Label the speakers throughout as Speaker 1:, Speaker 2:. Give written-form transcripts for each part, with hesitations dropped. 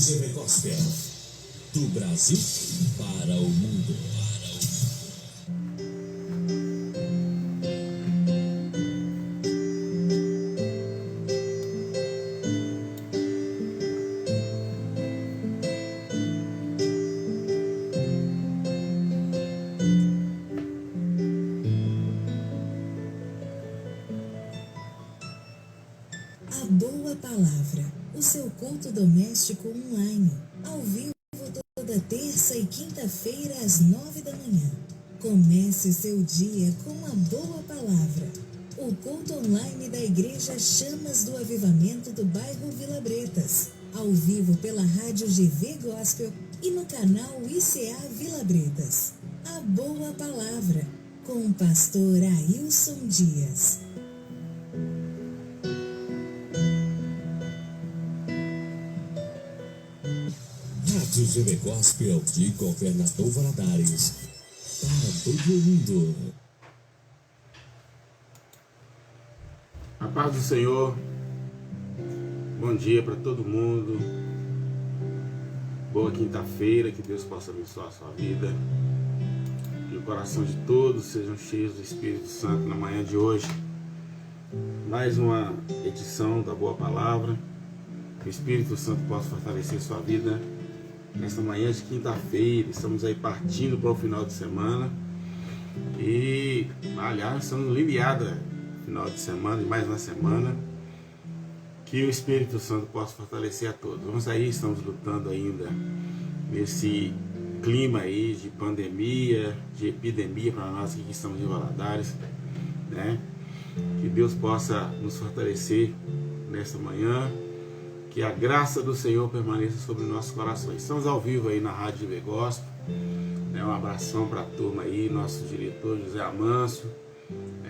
Speaker 1: GV Gospel, do Brasil para o mundo.
Speaker 2: A Boa Palavra, o seu culto doméstico online, ao vivo toda terça e quinta-feira às 9 da manhã. Comece o seu dia com a Boa Palavra. O culto online da Igreja Chamas do Avivamento do bairro Vila Bretas, ao vivo pela rádio GV Gospel e no canal ICA Vila Bretas. A Boa Palavra, com o pastor Ailson Dias.
Speaker 1: Rádio GV Gospel de Governador Valadares, para todo mundo.
Speaker 3: A paz do Senhor, bom dia para todo mundo, boa quinta-feira, que Deus possa abençoar a sua vida, que o coração de todos sejam cheios do Espírito Santo na manhã de hoje. Mais uma edição da Boa Palavra, que o Espírito Santo possa fortalecer sua vida nesta manhã de quinta-feira. Estamos aí partindo para o final de semana e, aliás, estamos no limiar final de semana e mais uma semana. Que o Espírito Santo possa fortalecer a todos. Vamos aí, estamos lutando ainda nesse clima aí de pandemia, de epidemia para nós aqui que estamos em Valadares, né? Que Deus possa nos fortalecer nesta manhã, que a graça do Senhor permaneça sobre nossos corações. Estamos ao vivo aí na Rádio GV Gospel, né? Um abração para a turma aí, nosso diretor José Amâncio,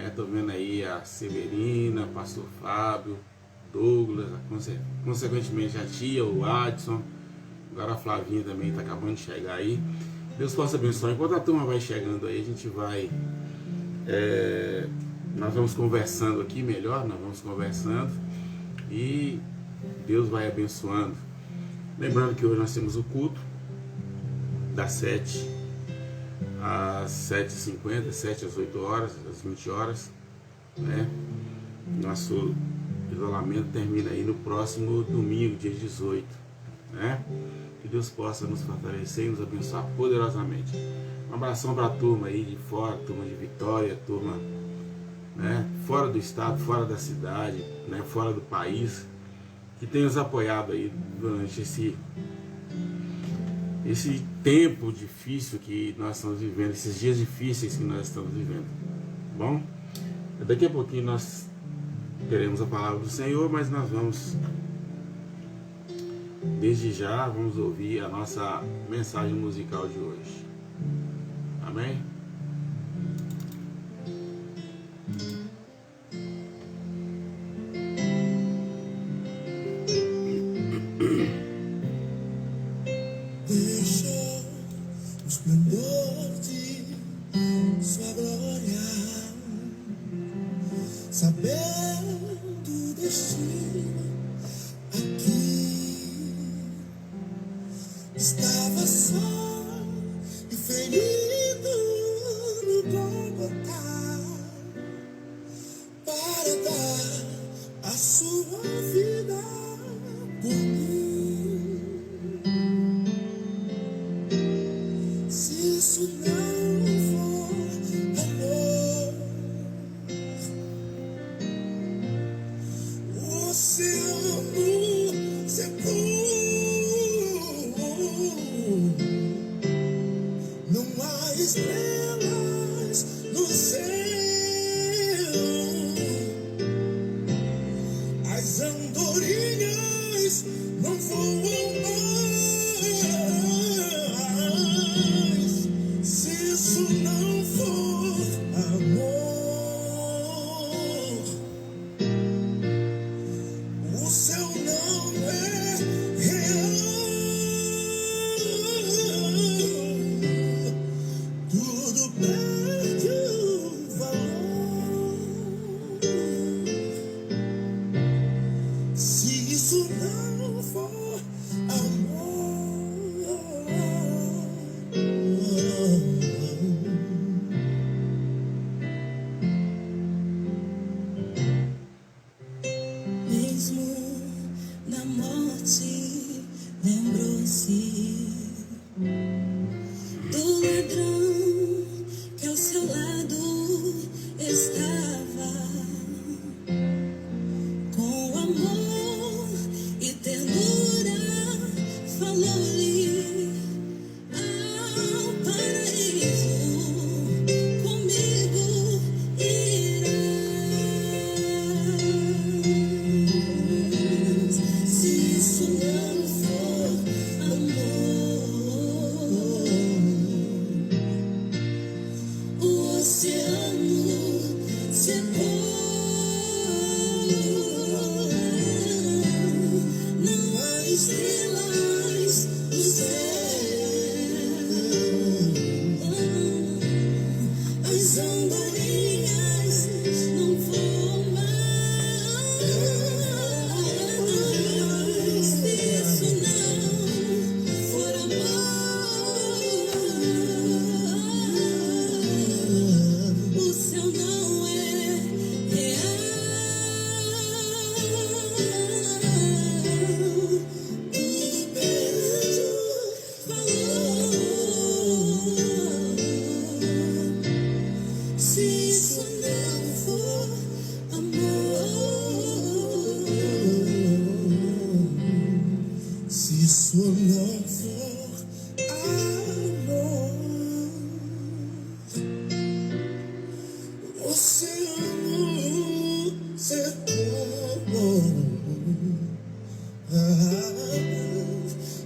Speaker 3: estou vendo aí a Severina, pastor Fábio, Douglas, consequentemente a tia, o Adson, agora a Flavinha também está acabando de chegar aí. Deus possa abençoar. Enquanto a turma vai chegando aí, a gente vai, nós vamos conversando aqui melhor, nós vamos conversando e Deus vai abençoando. Lembrando que hoje nós temos o culto das 7 às 7h50, 7 às 8 horas, às 20 horas, né? Nosso isolamento termina aí no próximo domingo, dia 18, né? Que Deus possa nos fortalecer e nos abençoar poderosamente. Um abração para a turma aí de fora, turma de Vitória, turma, né, fora do estado, fora da cidade, né, fora do país, que tem nos apoiado aí durante esse tempo difícil que nós estamos vivendo, esses dias difíceis que nós estamos vivendo. Bom, daqui a pouquinho nós teremos a palavra do Senhor, mas nós vamos, desde já, vamos ouvir a nossa mensagem musical de hoje. Amém?
Speaker 4: Se isso não for amor,
Speaker 2: oceano secou. Não há estrelas no céu. As andorinhas não voam mais. Se isso não for amor, o céu não é real. Tudo perde valor se isso não for amor. Se isso não for amor, o oceano secou.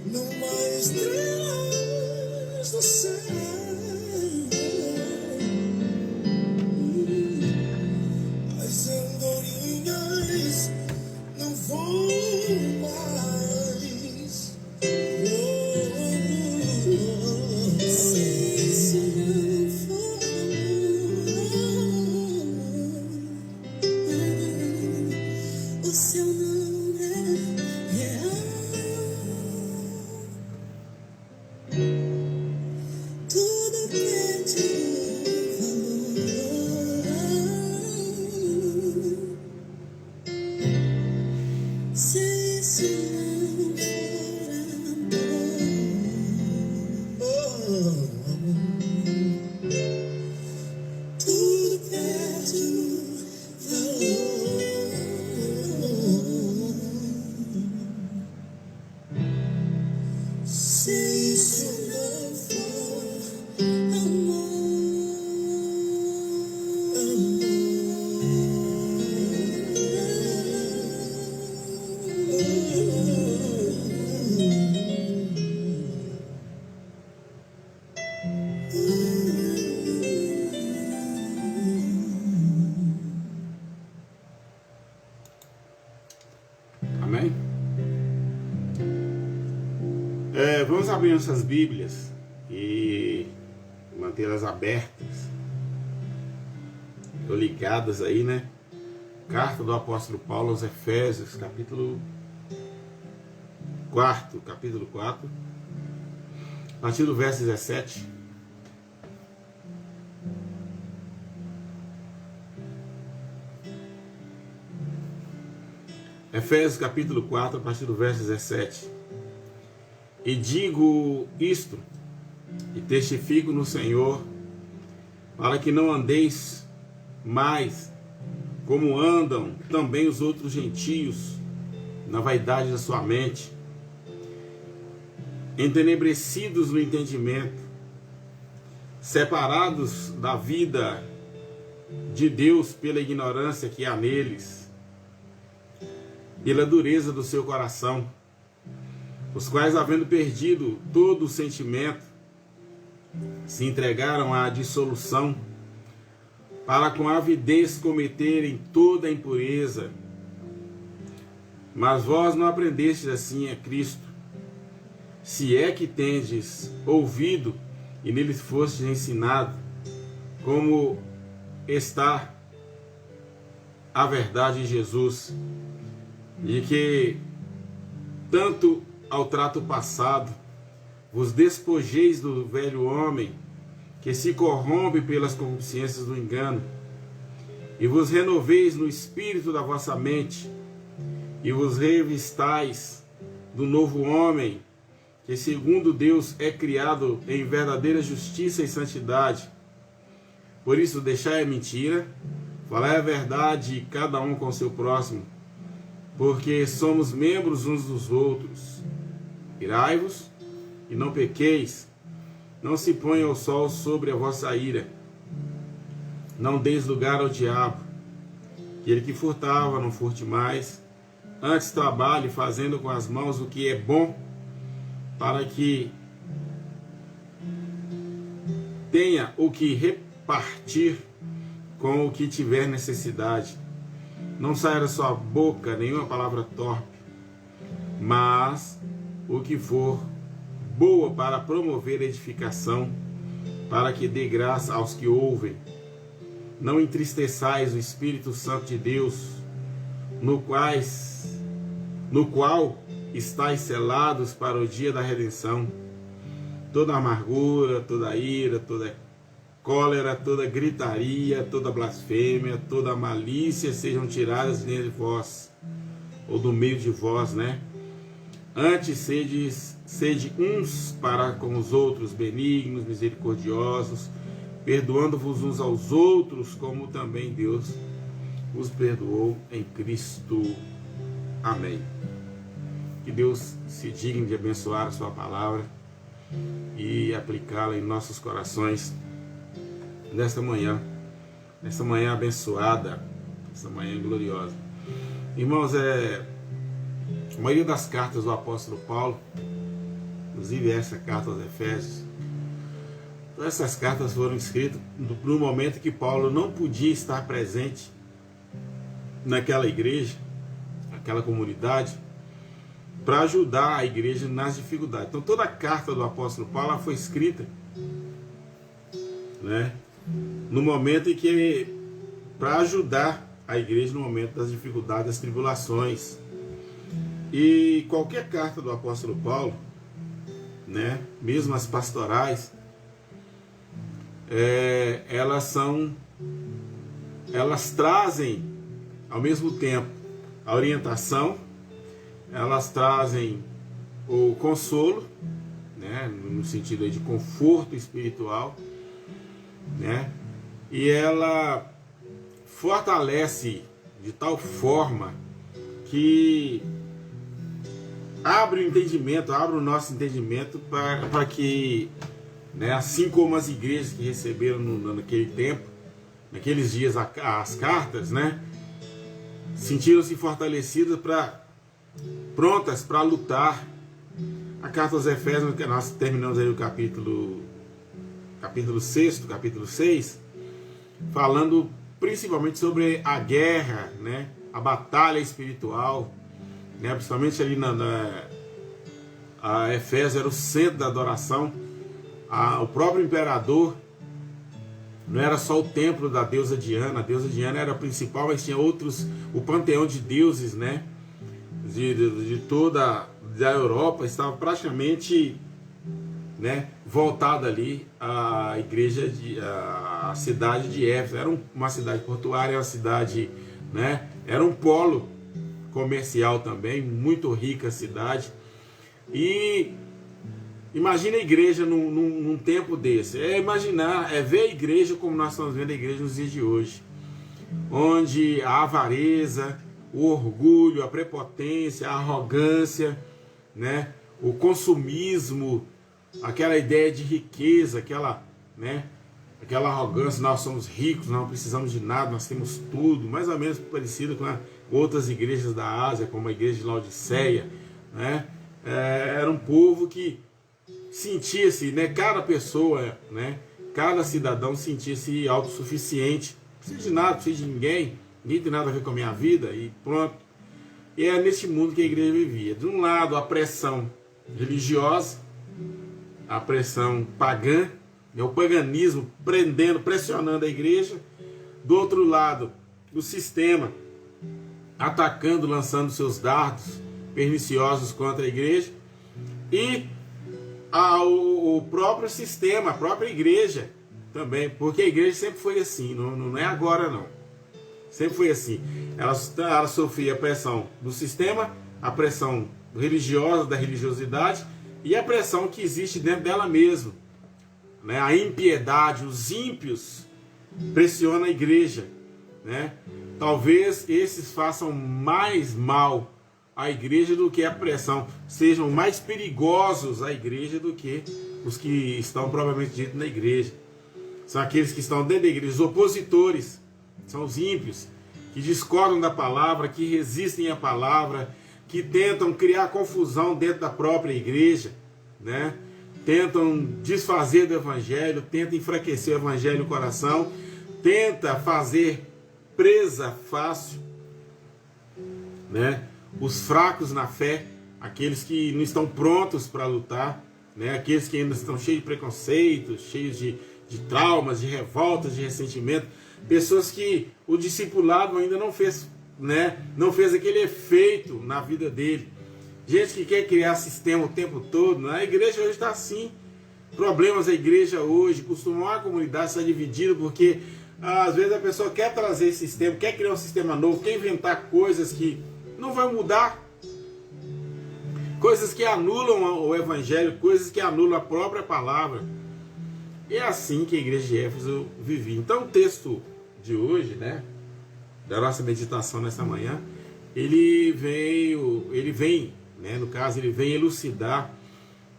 Speaker 2: Não há estrelas no céu. As andorinhas não voam mais. Se isso não for amor, o céu não é real. Tudo perde valor se isso não for amor. Tudo perde valor se isso não for amor.
Speaker 3: Amém? Vamos abrir nossas Bíblias e mantê-las abertas, ou ligadas aí, né? Carta do apóstolo Paulo aos Efésios, capítulo 4, a partir do verso 17. Efésios capítulo 4, a partir do verso 17. E digo isto, e testifico no Senhor, para que não andeis mais como andam também os outros gentios, na vaidade da sua mente, entenebrecidos no entendimento, separados da vida de Deus pela ignorância que há neles, pela dureza do seu coração, os quais, havendo perdido todo o sentimento, se entregaram à dissolução, para com avidez cometerem toda a impureza. Mas vós não aprendestes assim a Cristo, se é que tendes ouvido e neles fostes ensinado, como está a verdade em Jesus, de que tanto ao trato passado vos despojeis do velho homem, que se corrompe pelas concupiscências do engano, e vos renoveis no espírito da vossa mente, e vos revistais do novo homem, que segundo Deus é criado em verdadeira justiça e santidade. Por isso deixai a mentira, falai a verdade cada um com seu próximo, porque somos membros uns dos outros. Irai-vos e não pequeis, não se ponha o sol sobre a vossa ira, não deis lugar ao diabo. Aquele que furtava, não furte mais, antes trabalhe fazendo com as mãos o que é bom, para que tenha o que partir com o que tiver necessidade. Não saia da sua boca nenhuma palavra torpe, mas o que for boa para promover edificação, para que dê graça aos que ouvem. Não entristeçais o Espírito Santo de Deus, no qual estáis selados para o dia da redenção. Toda amargura, toda ira, toda cólera, toda gritaria, toda blasfêmia, toda malícia sejam tiradas de vós, ou do meio de vós, né? Antes sede uns para com os outros benignos, misericordiosos, perdoando-vos uns aos outros, como também Deus os perdoou em Cristo. Amém. Que Deus se digne de abençoar a sua palavra e aplicá-la em nossos corações nesta manhã abençoada, esta manhã gloriosa. Irmãos, a maioria das cartas do apóstolo Paulo, inclusive essa carta aos Efésios, todas essas cartas foram escritas no momento que Paulo não podia estar presente naquela igreja, naquela comunidade, para ajudar a igreja nas dificuldades. Então toda a carta do apóstolo Paulo foi escrita, né, no momento em que, para ajudar a igreja no momento das dificuldades, das tribulações. E qualquer carta do apóstolo Paulo, né, mesmo as pastorais, elas trazem ao mesmo tempo a orientação, elas trazem o consolo, né, no sentido aí de conforto espiritual, né, e ela fortalece de tal forma que abre o nosso entendimento para que, né, assim como as igrejas que receberam naquele tempo, naqueles dias as cartas, né, sentiram-se fortalecidas, prontas para lutar. A carta aos Efésios, que nós terminamos aí o capítulo 6, falando principalmente sobre a guerra, né, a batalha espiritual, né, principalmente ali a Efésios era o centro da adoração. O próprio imperador não era só o templo da deusa Diana. A deusa Diana era a principal, mas tinha outros, o panteão de deuses, né, de toda a Europa estava praticamente, né, voltada ali à igreja, a cidade de Éfeso. Era uma cidade portuária, uma cidade, né, era um polo comercial também, muito rica a cidade. E imagina a igreja num tempo desse. Ver a igreja como nós estamos vendo a igreja nos dias de hoje, onde a avareza, o orgulho, a prepotência, a arrogância, né, o consumismo, aquela ideia de riqueza, aquela arrogância, nós somos ricos, nós não precisamos de nada, nós temos tudo, mais ou menos parecido com outras igrejas da Ásia, como a igreja de Laodiceia, né? Era um povo que sentia-se, né, cada pessoa, né, cada cidadão sentia-se autossuficiente, não precisa de nada, não precisa de ninguém tem nada a ver com a minha vida, e pronto. E é nesse mundo que a igreja vivia. De um lado, a pressão religiosa, a pressão pagã, o paganismo pressionando a igreja. Do outro lado, o sistema atacando, lançando seus dardos perniciosos contra a igreja. E o próprio sistema, a própria igreja também, porque a igreja sempre foi assim, não é agora não. Sempre foi assim. Ela sofria a pressão do sistema, a pressão religiosa, da religiosidade, e a pressão que existe dentro dela mesma, né? A impiedade, os ímpios pressionam a igreja, né? Talvez esses façam mais mal à igreja do que a pressão, sejam mais perigosos à igreja do que os que estão propriamente dito na igreja. São aqueles que estão dentro da igreja, os opositores, são os ímpios, que discordam da palavra, que resistem à palavra, que tentam criar confusão dentro da própria igreja, né? tentam desfazer do evangelho, tentam enfraquecer o evangelho no coração, tenta fazer presa fácil, né? Os fracos na fé, aqueles que não estão prontos para lutar, né? Aqueles que ainda estão cheios de preconceitos, cheios de traumas, de revoltas, de ressentimento, pessoas que o discipulado ainda não fez, né? Não fez aquele efeito na vida dele. Gente que quer criar sistema o tempo todo, né? A igreja hoje está assim. Problemas da igreja hoje, costumam a comunidade estar dividida porque às vezes a pessoa quer trazer esse sistema, quer criar um sistema novo, quer inventar coisas que não vai mudar, coisas que anulam o evangelho, coisas que anulam a própria palavra. E é assim que a igreja de Éfeso vivia. Então o texto de hoje, né, da nossa meditação nessa manhã, ele vem, né, no caso, ele vem elucidar,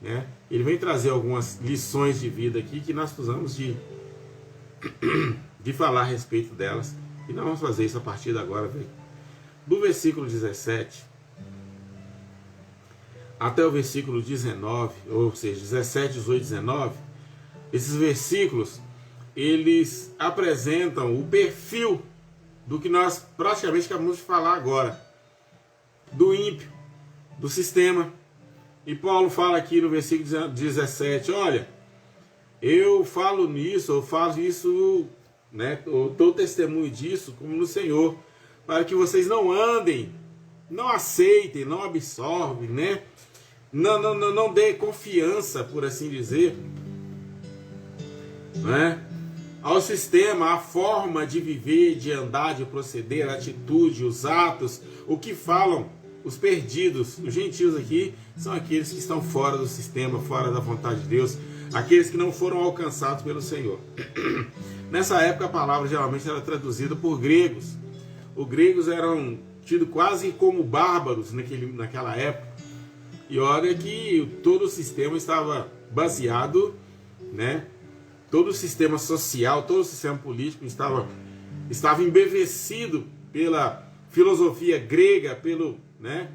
Speaker 3: né, ele vem trazer algumas lições de vida aqui que nós precisamos de falar a respeito delas. E nós vamos fazer isso a partir de agora, do versículo 17 até o versículo 19, ou seja, 17, 18, 19, esses versículos, eles apresentam o perfil do que nós praticamente acabamos de falar agora, do ímpio, do sistema. E Paulo fala aqui no versículo 17, olha, eu falo nisso, eu faço isso, né, eu dou testemunho disso como no Senhor, para que vocês não andem, não aceitem, não absorvem, né? Não dê confiança, por assim dizer, né, ao sistema, à forma de viver, de andar, de proceder, a atitude, os atos, o que falam os perdidos. Os gentios aqui são aqueles que estão fora do sistema, fora da vontade de Deus, aqueles que não foram alcançados pelo Senhor. Nessa época a palavra geralmente era traduzida por gregos. Os gregos eram tidos quase como bárbaros naquela época. E olha que todo o sistema estava baseado, né? Todo o sistema social, todo o sistema político estava embevecido pela filosofia grega, pelo, né?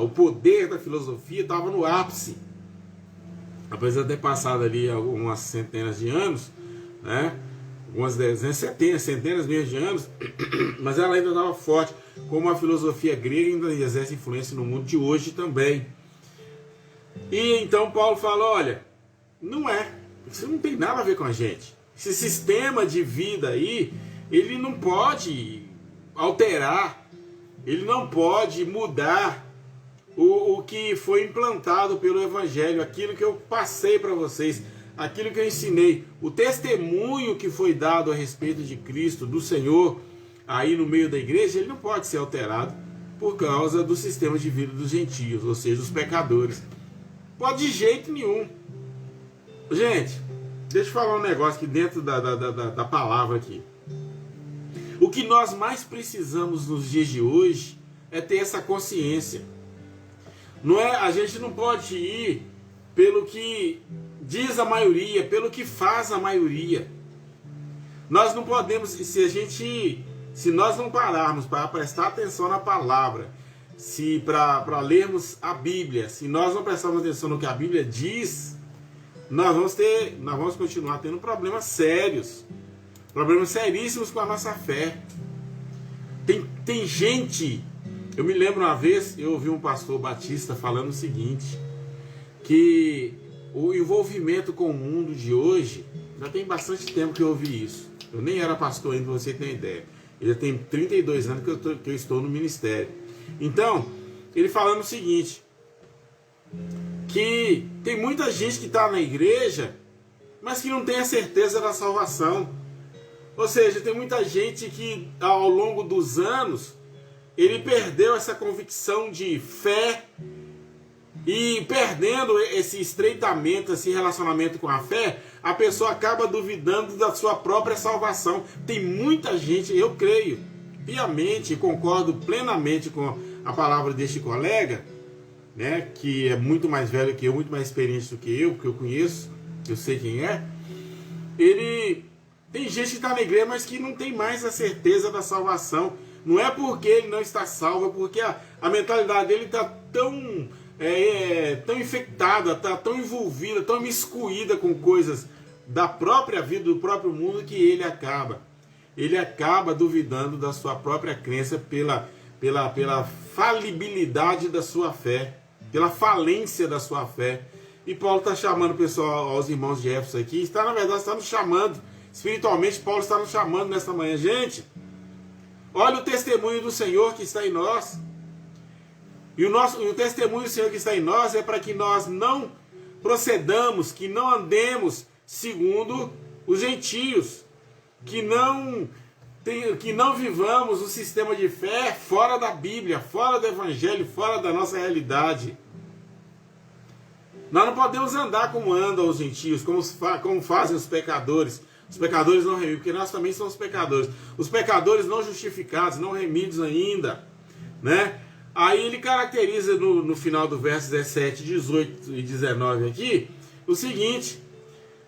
Speaker 3: O poder da filosofia estava no ápice. Apesar de ter passado ali algumas centenas de anos, né? Algumas dezenas, centenas mesmo de anos, mas ela ainda estava forte, como a filosofia grega ainda exerce influência no mundo de hoje também. E então Paulo fala, olha, isso não tem nada a ver com a gente. Esse sistema de vida aí, ele não pode alterar, ele não pode mudar o que foi implantado pelo Evangelho, aquilo que eu passei para vocês, aquilo que eu ensinei, o testemunho que foi dado a respeito de Cristo, do Senhor, aí no meio da igreja, ele não pode ser alterado por causa do sistema de vida dos gentios, ou seja, dos pecadores. Pode de jeito nenhum. Gente, deixa eu falar um negócio aqui dentro da palavra aqui. O que nós mais precisamos nos dias de hoje é ter essa consciência. A gente não pode ir pelo que diz a maioria, pelo que faz a maioria. Nós não podemos, se nós não pararmos para prestar atenção na palavra, para lermos a Bíblia, se nós não prestarmos atenção no que a Bíblia diz, nós vamos continuar tendo problemas sérios, problemas seríssimos com a nossa fé. Tem gente, eu me lembro uma vez, eu ouvi um pastor batista falando o seguinte, que o envolvimento com o mundo de hoje, já tem bastante tempo que eu ouvi isso. Eu nem era pastor ainda, pra você ter ideia. Eu já tenho 32 anos que eu estou no ministério. Então, ele falando o seguinte, que tem muita gente que está na igreja, mas que não tem a certeza da salvação. Ou seja, tem muita gente que ao longo dos anos, ele perdeu essa convicção de fé, e perdendo esse estreitamento, esse relacionamento com a fé, a pessoa acaba duvidando da sua própria salvação. Tem muita gente, eu creio piamente, concordo plenamente com a palavra deste colega, né, que é muito mais velho que eu, muito mais experiente do que eu, porque eu conheço, eu sei quem é. Tem gente que está na igreja, mas que não tem mais a certeza da salvação. Não é porque ele não está salvo, é porque a mentalidade dele está tão tão infectada, está tão envolvida, tão imiscuída com coisas da própria vida, do próprio mundo, que ele acaba duvidando da sua própria crença pela falibilidade da sua fé, pela falência da sua fé. E Paulo está chamando o pessoal, aos irmãos de Éfeso aqui, na verdade está nos chamando, espiritualmente Paulo está nos chamando nesta manhã. Gente, olha o testemunho do Senhor que está em nós. E o testemunho do Senhor que está em nós é para que nós não procedamos, que não andemos segundo os gentios, que não vivamos o sistema de fé fora da Bíblia, fora do Evangelho, fora da nossa realidade. Nós não podemos andar como andam os gentios, como fazem os pecadores. Os pecadores não remidos, porque nós também somos pecadores. Os pecadores não justificados, não remidos ainda, né? Aí ele caracteriza no final do verso 17, 18 e 19 aqui, o seguinte: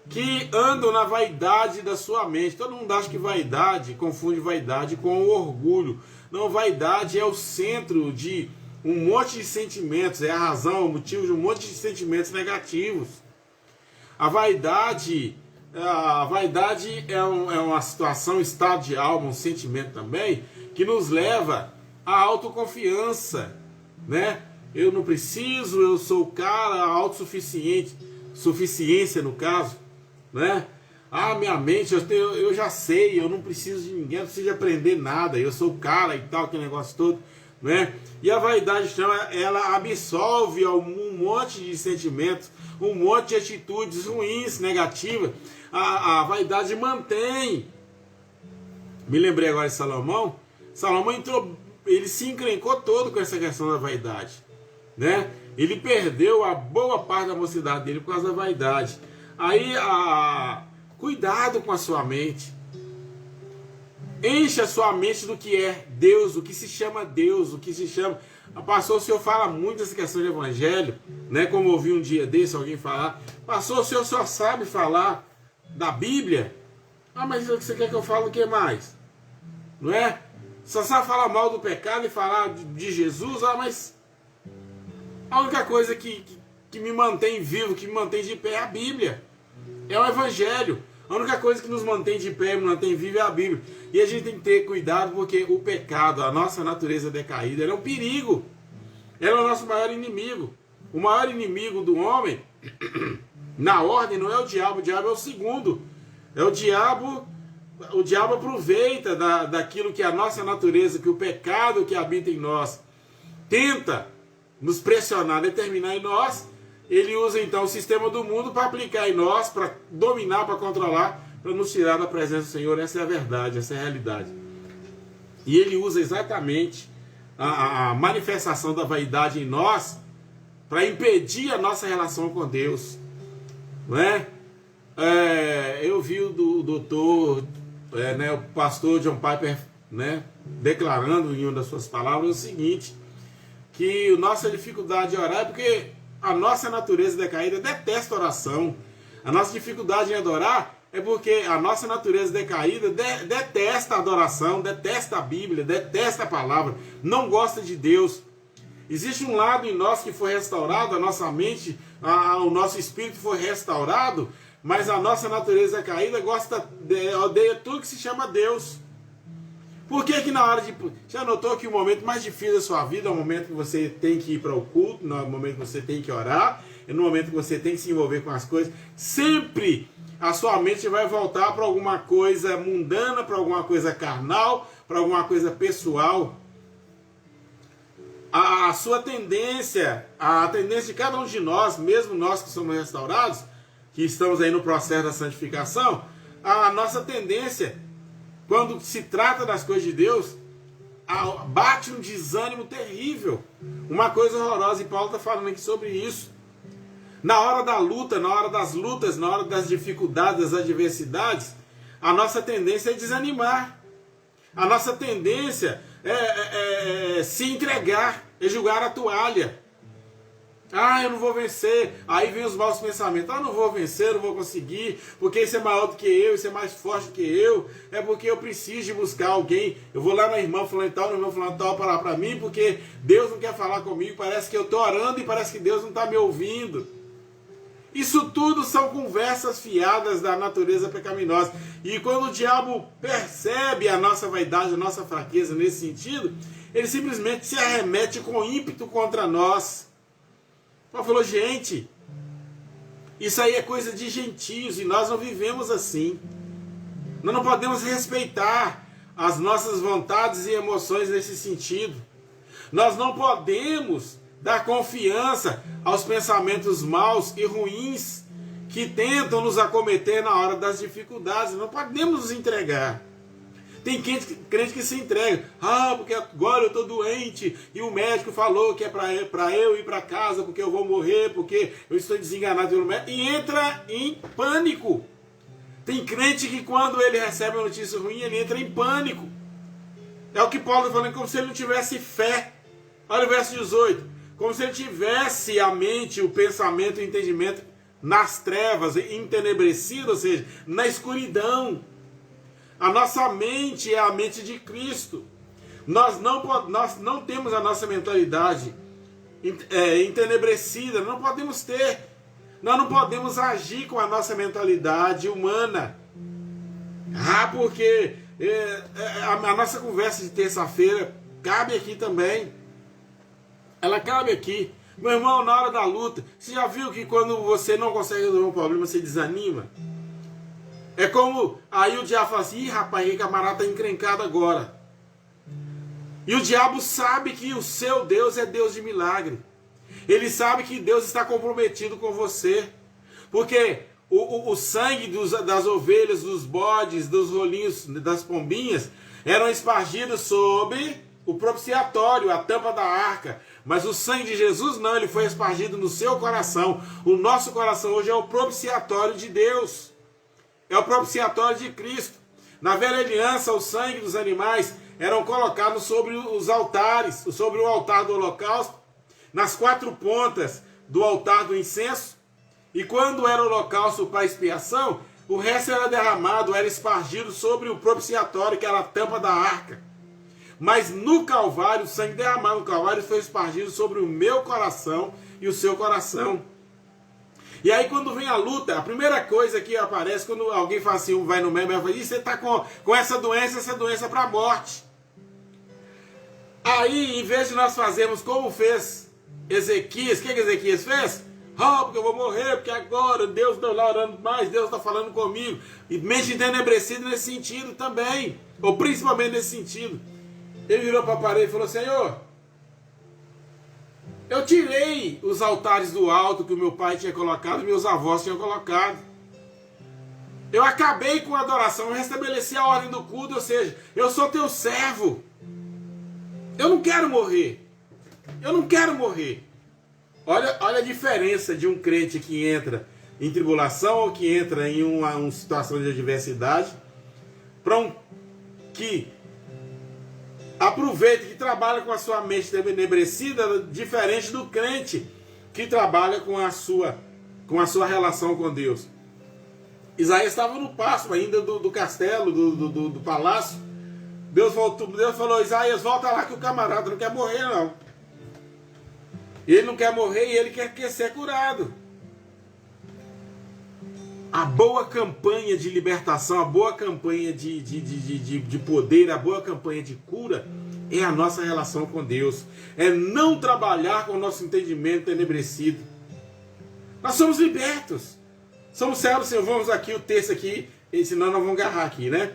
Speaker 3: que andam na vaidade da sua mente. Todo mundo acha que vaidade, confunde vaidade com o orgulho. Não, vaidade é o centro de um monte de sentimentos, é a razão, o motivo de um monte de sentimentos negativos. A vaidade é uma situação, um estado de alma, um sentimento também, que nos leva à autoconfiança, né? Eu não preciso, eu sou o cara autossuficiente, suficiência no caso, né? Minha mente, eu já sei, eu não preciso de ninguém, não preciso de aprender nada, eu sou o cara e tal, aquele negócio todo, né? E a vaidade, então, ela absolve um monte de sentimentos, um monte de atitudes ruins, negativas. A vaidade mantém. Me lembrei agora de Salomão. Salomão ele se encrencou todo com essa questão da vaidade, né? Ele perdeu a boa parte da mocidade dele por causa da vaidade. Aí, cuidado com a sua mente. Encha a sua mente do que é Deus, o que se chama Deus, o que se chama... Pastor, o senhor fala muito dessa questão de evangelho, né? Como eu ouvi um dia desse alguém falar: pastor, o senhor só sabe falar da Bíblia? Mas você quer que eu fale o que mais? Não é? Só sabe falar mal do pecado e falar de Jesus? Mas a única coisa que me mantém vivo, que me mantém de pé é a Bíblia, é o Evangelho. A única coisa que nos mantém de pé, nos mantém vivo, é a Bíblia. E a gente tem que ter cuidado, porque o pecado, a nossa natureza decaída, ela é um perigo. Ela é o nosso maior inimigo. O maior inimigo do homem, na ordem, não é o diabo é o segundo. É o diabo aproveita daquilo que a nossa natureza, que o pecado que habita em nós, tenta nos pressionar, determinar em nós. Ele usa então o sistema do mundo para aplicar em nós, para dominar, para controlar, para nos tirar da presença do Senhor. Essa é a verdade, essa é a realidade. E ele usa exatamente a manifestação da vaidade em nós para impedir a nossa relação com Deus, não é? Eu vi o doutor, o pastor John Piper, né, declarando em uma das suas palavras o seguinte: que a nossa dificuldade de orar é porque a nossa natureza decaída detesta oração. A nossa dificuldade em adorar é porque a nossa natureza decaída detesta a adoração, detesta a Bíblia, detesta a palavra, não gosta de Deus. Existe um lado em nós que foi restaurado, a nossa mente, o nosso espírito foi restaurado, mas a nossa natureza decaída odeia tudo que se chama Deus. Por que na hora de... Já notou que o momento mais difícil da sua vida é o momento que você tem que ir para o culto, no momento que você tem que orar, é no momento que você tem que se envolver com as coisas? Sempre a sua mente vai voltar para alguma coisa mundana, para alguma coisa carnal, para alguma coisa pessoal. A sua tendência, a tendência de cada um de nós, mesmo nós que somos restaurados, que estamos aí no processo da santificação, a nossa tendência, quando se trata das coisas de Deus, bate um desânimo terrível, uma coisa horrorosa, e Paulo está falando aqui sobre isso. Na hora da luta, na hora das lutas, na hora das dificuldades, das adversidades, a nossa tendência é desanimar. A nossa tendência é se entregar, é jogar a toalha. Ah, eu não vou vencer. Aí vem os maus pensamentos. Ah, eu não vou vencer, eu não vou conseguir, porque isso é maior do que eu, isso é mais forte do que eu. É porque eu preciso de buscar alguém. Eu vou lá na irmã falando tal, no irmão falando tal, falar para mim, porque Deus não quer falar comigo. Parece que eu estou orando e parece que Deus não está me ouvindo. Isso tudo são conversas fiadas da natureza pecaminosa. E quando o diabo percebe a nossa vaidade, a nossa fraqueza nesse sentido, ele simplesmente se arremete com ímpeto contra nós. Paulo falou, gente, isso aí é coisa de gentios e nós não vivemos assim. Nós não podemos respeitar as nossas vontades e emoções nesse sentido. Nós não podemos dar confiança aos pensamentos maus e ruins que tentam nos acometer na hora das dificuldades. Não podemos nos entregar. Tem crente que se entrega. Ah, porque agora eu estou doente e o médico falou que é para eu ir para casa porque eu vou morrer, porque eu estou desenganado pelo médico. E entra em pânico. Tem crente que quando ele recebe uma notícia ruim, ele entra em pânico. É o que Paulo está falando, como se ele não tivesse fé. Olha o verso 18. Como se ele tivesse a mente, o pensamento, o entendimento nas trevas, entenebrecido, ou seja, na escuridão. A nossa mente é a mente de Cristo. Nós não temos a nossa mentalidade entenebrecida, não podemos ter. Nós não podemos agir com a nossa mentalidade humana. Ah, porque a nossa conversa de terça-feira cabe aqui também. Ela cabe aqui. Meu irmão, na hora da luta, você já viu que quando você não consegue resolver um problema, você desanima? É como, aí o diabo fala assim, ih, rapaz, que camarada está encrencado agora. E o diabo sabe que o seu Deus é Deus de milagre. Ele sabe que Deus está comprometido com você. Porque o sangue das ovelhas, dos bodes, dos rolinhos, das pombinhas, eram espargidos sobre o propiciatório, a tampa da arca. Mas o sangue de Jesus não, ele foi espargido no seu coração. O nosso coração hoje é o propiciatório de Deus. É o propiciatório de Cristo. Na velha aliança, o sangue dos animais eram colocados sobre os altares, sobre o altar do holocausto, nas 4 pontas do altar do incenso. E quando era o holocausto para expiação, o resto era derramado, era espargido sobre o propiciatório, que era a tampa da arca. Mas no Calvário, o sangue derramado no Calvário foi espargido sobre o meu coração e o seu coração. E aí quando vem a luta, a primeira coisa que aparece quando alguém fala assim, vai no médico e fala, você está com essa doença para a morte. Aí, em vez de nós fazermos como fez Ezequias, o que Ezequias fez? Oh, porque eu vou morrer, porque agora Deus não está orando mais, Deus está falando comigo. E mente entenebrecido nesse sentido também, ou principalmente nesse sentido. Ele virou para a parede e falou, Senhor, eu tirei os altares do alto que o meu pai tinha colocado, meus avós tinham colocado. Eu acabei com a adoração, eu restabeleci a ordem do culto, ou seja, eu sou teu servo. Eu não quero morrer. Eu não quero morrer. Olha a diferença de um crente que entra em tribulação ou que entra em uma situação de adversidade para um que aproveita, que trabalha com a sua mente entenebrecida, diferente do crente que trabalha com a sua relação com Deus. Isaías estava no pasto ainda do castelo, do palácio. Deus falou, Isaías, volta lá que o camarada não quer morrer não. Ele não quer morrer e ele quer ser curado. A boa campanha de libertação, a boa campanha de poder, a boa campanha de cura é a nossa relação com Deus. É não trabalhar com o nosso entendimento enebrecido. Nós somos libertos. Somos servos, Senhor. Vamos aqui, o texto aqui, senão nós vamos agarrar aqui, né?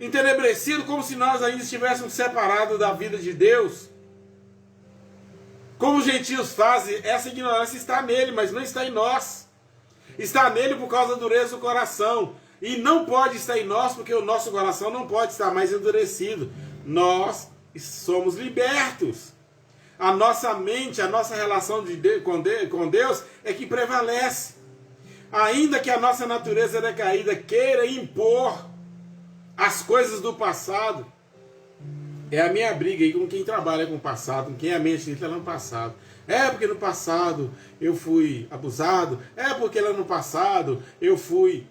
Speaker 3: Entenebrecido como se nós ainda estivéssemos separados da vida de Deus. Como os gentios fazem, essa ignorância está nele, mas não está em nós. Está nele por causa da dureza do coração. E não pode estar em nós, porque o nosso coração não pode estar mais endurecido. Nós somos libertos. A nossa mente, a nossa relação com Deus é que prevalece. Ainda que a nossa natureza decaída queira impor as coisas do passado, é a minha briga aí com quem trabalha com o passado, com quem a mente está no passado. É porque no passado eu fui abusado. É porque lá no passado eu fui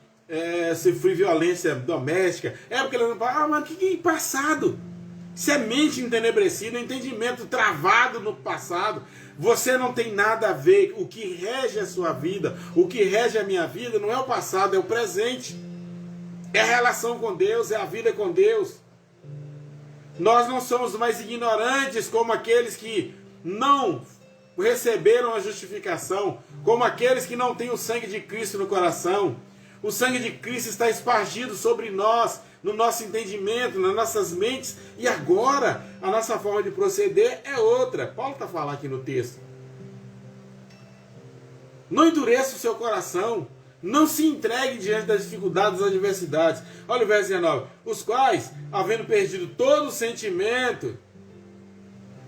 Speaker 3: sofri violência doméstica. É porque lá no passado... Ah, mas que passado? Isso é mente entenebrecida, entendimento travado no passado. Você não tem nada a ver. O que rege a sua vida, o que rege a minha vida não é o passado, é o presente. É a relação com Deus, é a vida com Deus. Nós não somos mais ignorantes como aqueles que não receberam a justificação, como aqueles que não têm o sangue de Cristo no coração. O sangue de Cristo está espargido sobre nós, no nosso entendimento, nas nossas mentes, e agora a nossa forma de proceder é outra. Paulo está falando aqui no texto. Não endureça o seu coração, não se entregue diante das dificuldades, das adversidades. Olha o verso 19. Os quais, havendo perdido todo o sentimento,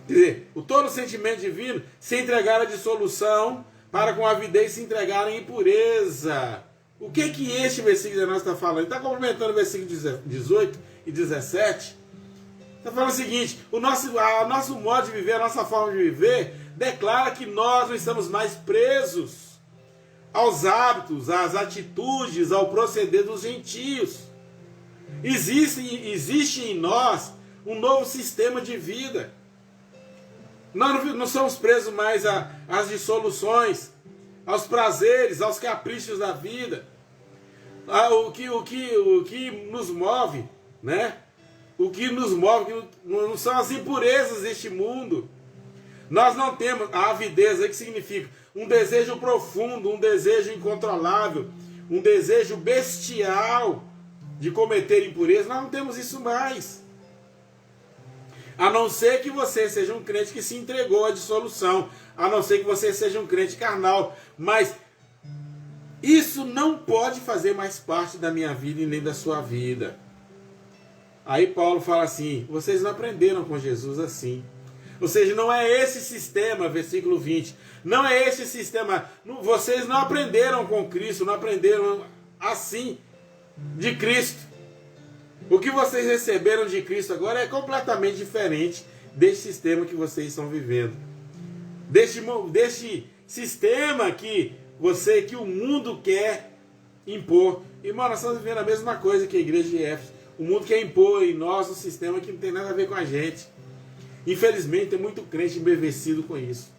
Speaker 3: quer dizer, o todo o sentimento divino, se entregaram à dissolução, para com avidez se entregarem à impureza. O que este versículo 19 está falando? Ele está complementando o versículo 18 e 17. Está falando o seguinte: o nosso modo de viver, a nossa forma de viver, declara que nós não estamos mais presos aos hábitos, às atitudes, ao proceder dos gentios. Existe em nós um novo sistema de vida. Nós não somos presos mais às dissoluções, aos prazeres, aos caprichos da vida. O que nos move, né? O que nos move não são as impurezas deste mundo. Nós não temos a avidez, que significa um desejo profundo, um desejo incontrolável, um desejo bestial de cometer impureza. Nós não temos isso mais. A não ser que você seja um crente que se entregou à dissolução, a não ser que você seja um crente carnal. Mas isso não pode fazer mais parte da minha vida e nem da sua vida. Aí Paulo fala assim: vocês não aprenderam com Jesus assim. Ou seja, não é esse sistema, versículo 20. Não é esse sistema. Vocês não aprenderam com Cristo, não aprenderam assim de Cristo. O que vocês receberam de Cristo agora é completamente diferente desse sistema que vocês estão vivendo. Deste sistema que o mundo quer impor. Irmão, nós estamos vivendo a mesma coisa que a igreja de Éfeso. O mundo quer impor em nós um sistema que não tem nada a ver com a gente. Infelizmente, tem muito crente embevecido com isso.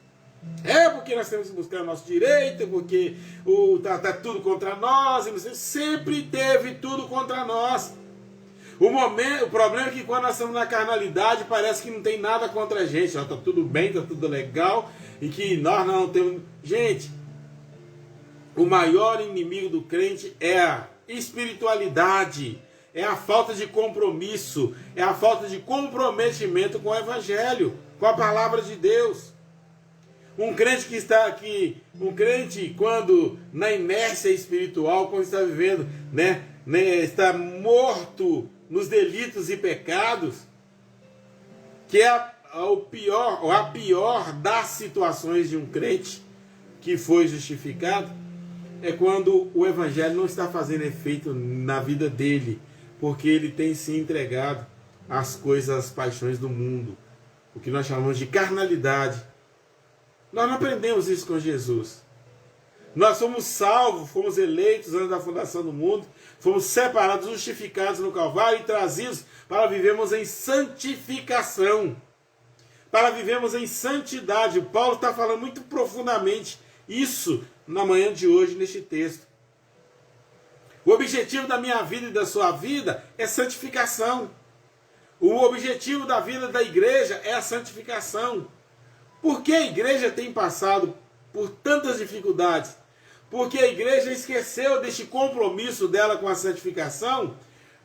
Speaker 3: É porque nós temos que buscar o nosso direito, porque tá tudo contra nós. Sempre teve tudo contra nós. O problema é que quando nós estamos na carnalidade, parece que não tem nada contra a gente. Está tudo bem, está tudo legal, e que nós não temos... Gente, o maior inimigo do crente é a espiritualidade, é a falta de compromisso, é a falta de comprometimento com o Evangelho, com a palavra de Deus. Um crente quando na inércia espiritual, quando está vivendo, está morto nos delitos e pecados, que é a pior das situações de um crente que foi justificado, é quando o Evangelho não está fazendo efeito na vida dele, porque ele tem se entregado às coisas, às paixões do mundo, o que nós chamamos de carnalidade. Nós não aprendemos isso com Jesus. Nós somos salvos, fomos eleitos antes da fundação do mundo, fomos separados, justificados no Calvário e trazidos para vivermos em santificação, para vivermos em santidade. O Paulo está falando muito profundamente isso na manhã de hoje, neste texto. O objetivo da minha vida e da sua vida é santificação. O objetivo da vida da igreja é a santificação. Por que a igreja tem passado por tantas dificuldades? Porque a igreja esqueceu deste compromisso dela com a santificação.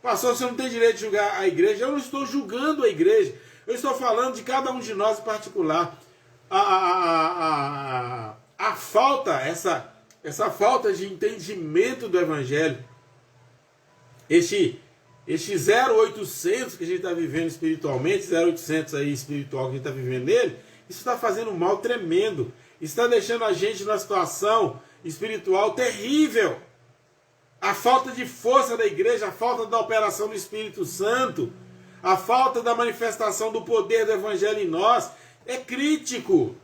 Speaker 3: Pastor, você não tem direito de julgar a igreja. Eu não estou julgando a igreja. Eu estou falando de cada um de nós em particular. A falta, essa falta de entendimento do Evangelho, este 0800 que a gente está vivendo espiritualmente, 0800 aí espiritual que a gente está vivendo nele, isso está fazendo um mal tremendo. Está deixando a gente numa situação espiritual terrível. A falta de força da igreja, a falta da operação do Espírito Santo, a falta da manifestação do poder do Evangelho em nós é crítico.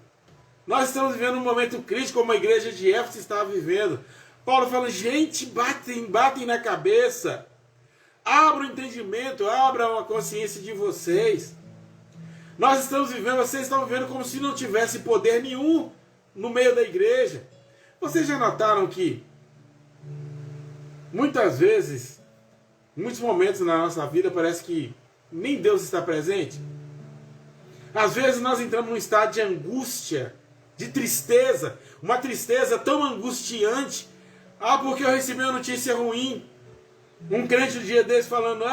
Speaker 3: Nós estamos vivendo um momento crítico, como a igreja de Éfeso estava vivendo. Paulo fala, gente, batem na cabeça. Abra o entendimento, abra a consciência de vocês. Nós estamos vivendo, vocês estão vivendo como se não tivesse poder nenhum no meio da igreja. Vocês já notaram que muitas vezes, muitos momentos na nossa vida, parece que nem Deus está presente? Às vezes nós entramos num estado de angústia, de tristeza, uma tristeza tão angustiante. Porque eu recebi uma notícia ruim. Um crente um dia desse falando,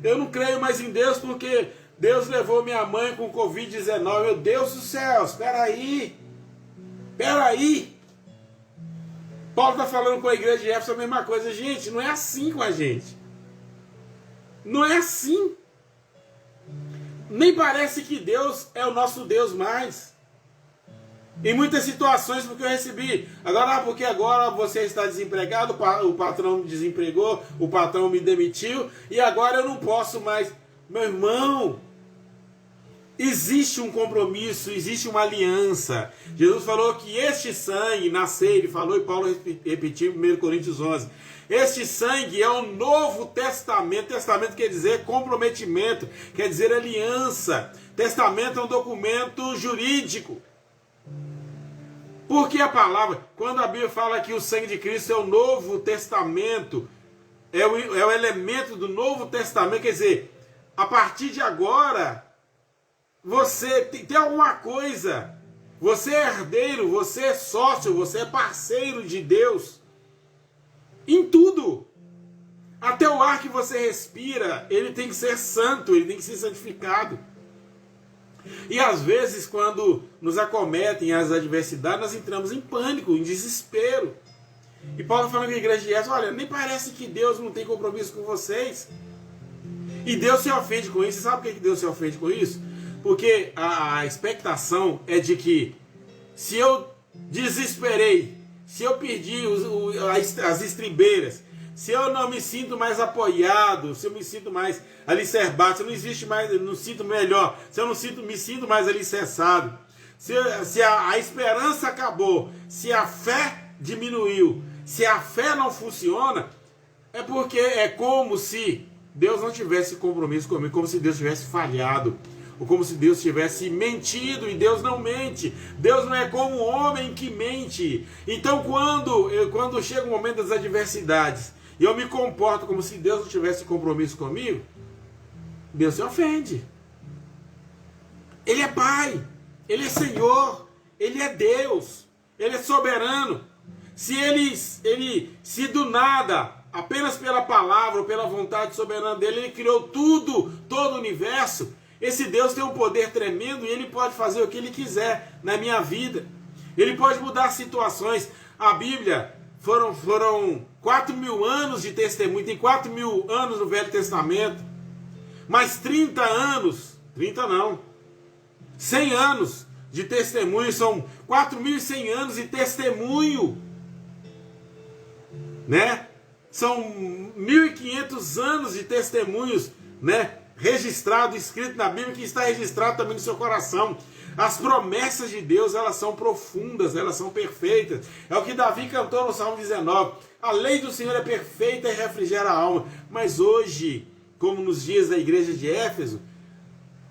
Speaker 3: eu não creio mais em Deus porque Deus levou minha mãe com Covid-19. Meu Deus do céu, espera aí. Paulo está falando com a igreja de Éfeso a mesma coisa. Gente, não é assim com a gente. Não é assim. Nem parece que Deus é o nosso Deus mais. Em muitas situações, porque eu recebi. Porque agora você está desempregado, o patrão me desempregou, o patrão me demitiu, e agora eu não posso mais. Meu irmão, existe um compromisso, existe uma aliança. Jesus falou que este sangue, ele falou, e Paulo repetiu em 1 Coríntios 11. Este sangue é o Novo Testamento. Testamento quer dizer comprometimento, quer dizer aliança. Testamento é um documento jurídico. Porque a palavra, quando a Bíblia fala que o sangue de Cristo é o Novo Testamento, é o elemento do Novo Testamento, quer dizer, a partir de agora, você tem alguma coisa, você é herdeiro, você é sócio, você é parceiro de Deus, em tudo. Até o ar que você respira, ele tem que ser santo, ele tem que ser santificado. E às vezes, quando nos acometem as adversidades, nós entramos em pânico, em desespero. E Paulo falando com a igreja de Éfeso, olha, nem parece que Deus não tem compromisso com vocês. E Deus se ofende com isso. Você sabe por que Deus se ofende com isso? Porque a expectação é de que, se eu desesperei, se eu perdi as estribeiras, se eu não me sinto mais apoiado, se eu me sinto mais alicerçado, se eu não existe mais, não sinto melhor, se eu não me sinto mais alicerçado, se a esperança acabou, se a fé diminuiu, se a fé não funciona, é porque é como se Deus não tivesse compromisso comigo, como se Deus tivesse falhado, ou como se Deus tivesse mentido, e Deus não mente. Deus não é como um homem que mente. Então quando chega o momento das adversidades, e eu me comporto como se Deus não tivesse compromisso comigo, Deus se ofende. Ele é Pai, Ele é Senhor, Ele é Deus, Ele é soberano. Se do nada, apenas pela palavra ou pela vontade soberana dele, Ele criou tudo, todo o universo, esse Deus tem um poder tremendo e Ele pode fazer o que Ele quiser na minha vida. Ele pode mudar situações. A Bíblia foram 4.000 anos de testemunho, tem 4.000 anos no Velho Testamento, mais 30 anos, 100 anos de testemunho, são 4.100 anos de testemunho, né? São 1.500 anos de testemunhos, né? Registrado, escrito na Bíblia, que está registrado também no seu coração. As promessas de Deus, elas são profundas, elas são perfeitas. É o que Davi cantou no Salmo 19. A lei do Senhor é perfeita e refrigera a alma. Mas hoje, como nos dias da igreja de Éfeso,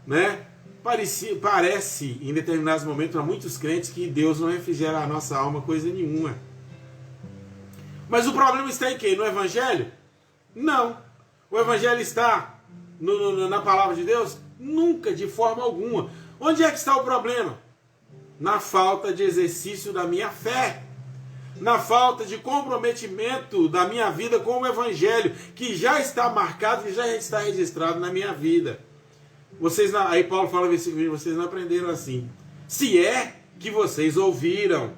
Speaker 3: né, parece em determinados momentos para muitos crentes que Deus não refrigera a nossa alma coisa nenhuma. Mas o problema está em quê? No Evangelho? Não. O Evangelho está na palavra de Deus? Nunca, de forma alguma. Onde é que está o problema? Na falta de exercício da minha fé. Na falta de comprometimento da minha vida com o Evangelho, que já está marcado, que já está registrado na minha vida. Aí Paulo fala nesse vídeo, vocês não aprenderam assim. Se é que vocês ouviram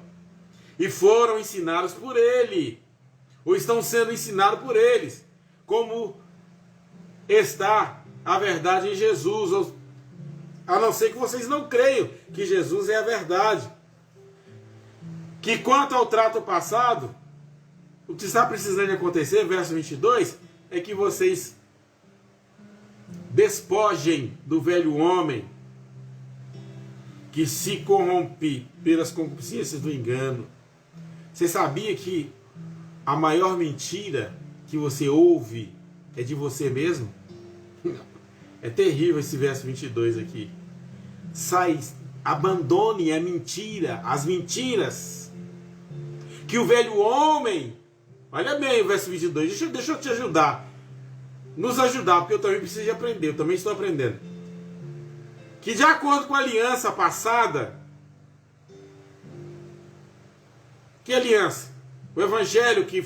Speaker 3: e foram ensinados por Ele, ou estão sendo ensinados por eles, como está a verdade em Jesus, a não ser que vocês não creiam que Jesus é a verdade. Que quanto ao trato passado, o que está precisando de acontecer, verso 22, é que vocês despojem do velho homem, que se corrompe pelas concupiscências do engano. Você sabia que a maior mentira que você ouve é de você mesmo? É terrível esse verso 22 aqui. Abandone a mentira, as mentiras. Que o velho homem, olha bem o verso 22, deixa eu te ajudar. Nos ajudar, porque eu também preciso de aprender, eu também estou aprendendo. Que de acordo com a aliança passada, que aliança? O evangelho que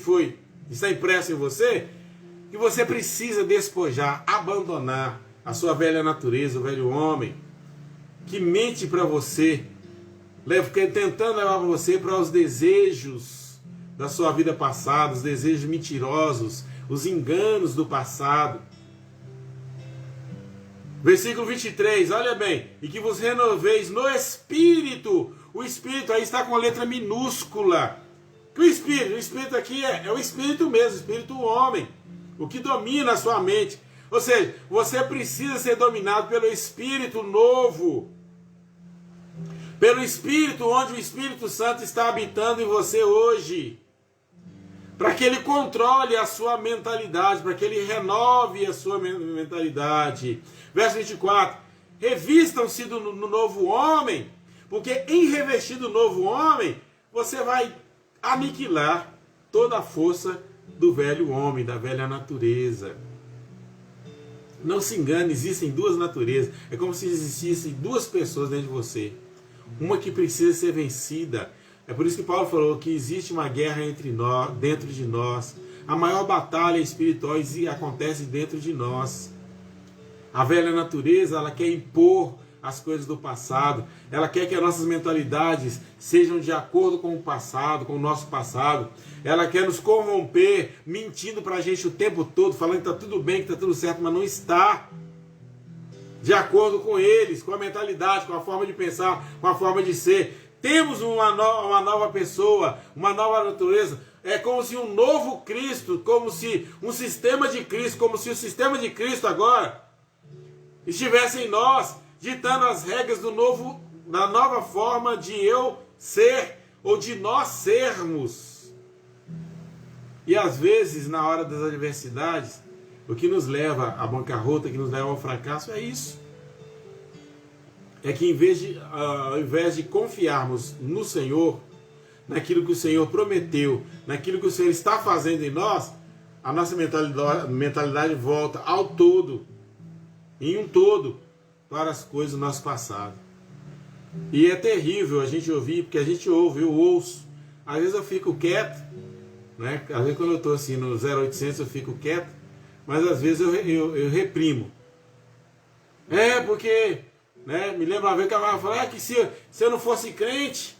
Speaker 3: está impresso em você, que você precisa despojar, abandonar a sua velha natureza, o velho homem, que mente para você, tentando levar você para os desejos da sua vida passada, os desejos mentirosos, os enganos do passado. Versículo 23, olha bem, e que vos renoveis no Espírito. O Espírito aí está com a letra minúscula. Que o Espírito aqui é o Espírito mesmo, o Espírito homem, o que domina a sua mente. Ou seja, você precisa ser dominado pelo Espírito novo, pelo Espírito onde o Espírito Santo está habitando em você hoje, para que ele controle a sua mentalidade, para que ele renove a sua mentalidade. Verso 24, revistam-se no novo homem, porque em revestir do novo homem, você vai aniquilar toda a força do velho homem, da velha natureza. Não se engane, existem duas naturezas. É como se existissem duas pessoas dentro de você. Uma que precisa ser vencida. É por isso que Paulo falou que existe uma guerra entre nós, dentro de nós. A maior batalha espiritual acontece dentro de nós. A velha natureza, ela quer impor as coisas do passado. Ela quer que as nossas mentalidades sejam de acordo com o passado, com o nosso passado. Ela quer nos corromper, mentindo pra gente o tempo todo, falando que está tudo bem, que está tudo certo, mas não está. De acordo com eles, com a mentalidade, com a forma de pensar, com a forma de ser. Temos uma nova pessoa, uma nova natureza. É como se um novo Cristo, como se um sistema de Cristo, como se o sistema de Cristo agora estivesse em nós, ditando as regras da nova forma de eu ser, ou de nós sermos. E às vezes, na hora das adversidades, o que nos leva à bancarrota, que nos leva ao fracasso, é isso. É que ao invés de confiarmos no Senhor, naquilo que o Senhor prometeu, naquilo que o Senhor está fazendo em nós, a nossa mentalidade volta ao todo, em um todo, para as coisas do nosso passado. E é terrível a gente ouvir, porque a gente ouve, eu ouço. Às vezes eu fico quieto, né? Às vezes quando eu estou assim no 0800 eu fico quieto, mas às vezes eu reprimo. É porque, né, me lembro uma vez que a mãe falou que se eu não fosse crente,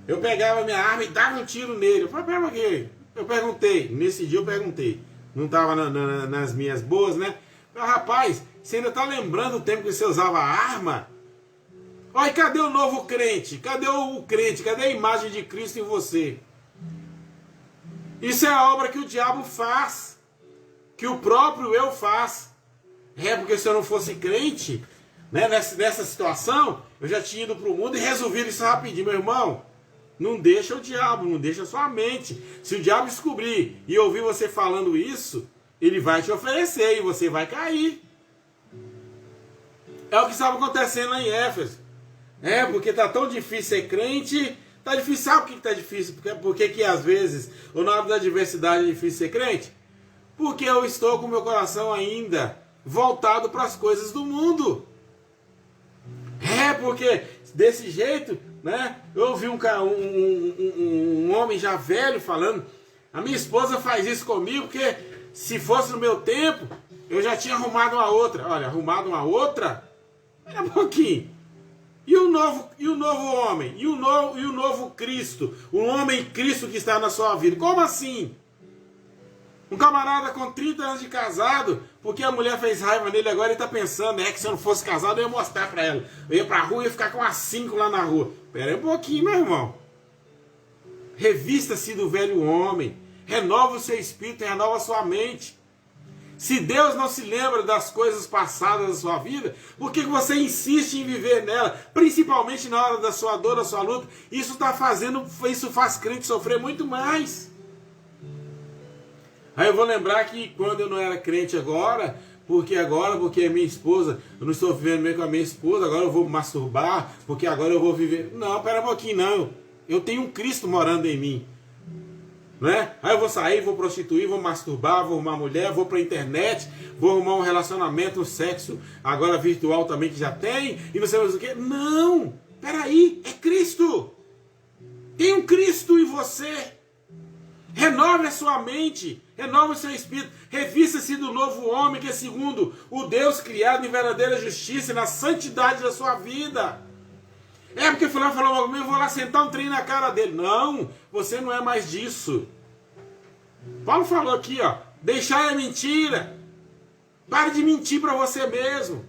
Speaker 3: eu pegava minha arma e dava um tiro nele. Eu falei, pera aqui. Eu perguntei, nesse dia eu perguntei, não estava nas minhas boas, né? Mas, rapaz, você ainda está lembrando o tempo que você usava arma? Olha, cadê o novo crente? Cadê o crente? Cadê a imagem de Cristo em você? Isso é a obra que o diabo faz, que o próprio eu faz. É porque se eu não fosse crente, né, nessa situação, eu já tinha ido para o mundo e resolvido isso rapidinho. Meu irmão, não deixa o diabo, não deixa a sua mente. Se o diabo descobrir e ouvir você falando isso, ele vai te oferecer e você vai cair. É o que estava acontecendo lá em Éfeso. É, porque está tão difícil ser crente. Está difícil, sabe o que está difícil? Porque que às vezes, ou na hora da adversidade, é difícil ser crente? Porque eu estou com o meu coração ainda voltado para as coisas do mundo. É, porque desse jeito, né? Eu ouvi um homem já velho falando, a minha esposa faz isso comigo, porque se fosse no meu tempo, eu já tinha arrumado uma outra. Olha, arrumado uma outra? É um pouquinho. E o novo homem? E o novo Cristo? O homem Cristo que está na sua vida? Como assim? Um camarada com 30 anos de casado, porque a mulher fez raiva nele agora, ele está pensando, que se eu não fosse casado eu ia mostrar para ela. Eu ia para a rua e ia ficar com as 5 lá na rua. Espera aí um pouquinho, meu irmão. Revista-se do velho homem. Renova o seu espírito, renova a sua mente. Se Deus não se lembra das coisas passadas da sua vida, por que você insiste em viver nela? Principalmente na hora da sua dor, da sua luta. Isso faz crente sofrer muito mais. Aí eu vou lembrar que quando eu não era crente porque a minha esposa, eu não estou vivendo bem com a minha esposa, agora eu vou masturbar, porque agora eu vou viver. Não, pera um pouquinho, não. Eu tenho um Cristo morando em mim. Né? Aí eu vou sair, vou prostituir, vou masturbar, vou arrumar mulher, vou pra internet, vou arrumar um relacionamento, um sexo agora virtual também que já tem, e não sei mais o que. Não! Peraí, é Cristo! Tem um Cristo em você! Renove a sua mente, renove o seu espírito, revista-se do novo homem que é segundo o Deus criado em verdadeira justiça e na santidade da sua vida. É porque fulano falou algo comigo, eu vou lá sentar um trem na cara dele. Não, você não é mais disso. Paulo falou aqui, ó, deixar a mentira. Pare de mentir para você mesmo.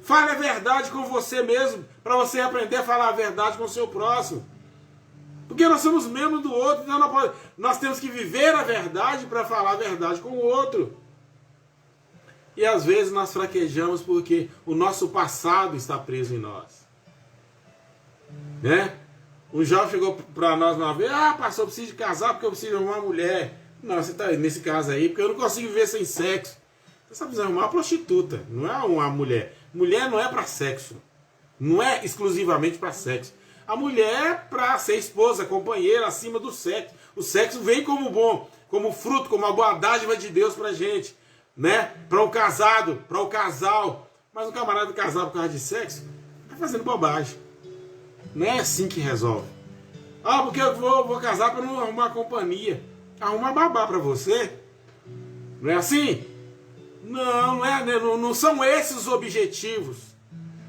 Speaker 3: Fale a verdade com você mesmo, para você aprender a falar a verdade com o seu próximo. Porque nós somos membros do outro, então nós temos que viver a verdade para falar a verdade com o outro. E às vezes nós fraquejamos porque o nosso passado está preso em nós. Né? Um jovem chegou para nós uma vez, pastor, eu preciso de casar porque eu preciso de arrumar uma mulher. Não, você está nesse caso aí porque eu não consigo viver sem sexo. Você está precisando arrumar uma prostituta, não é uma mulher. Mulher não é para sexo, não é exclusivamente para sexo. A mulher é para ser esposa, companheira, acima do sexo. O sexo vem como fruto, como uma boa dádiva de Deus pra gente, né? Para o casado, para o casal. Mas um camarada casado por causa de sexo tá fazendo bobagem. Não é assim que resolve. Porque eu vou casar para não arrumar companhia. Arrumar babá para você. Não é assim? Não são esses os objetivos.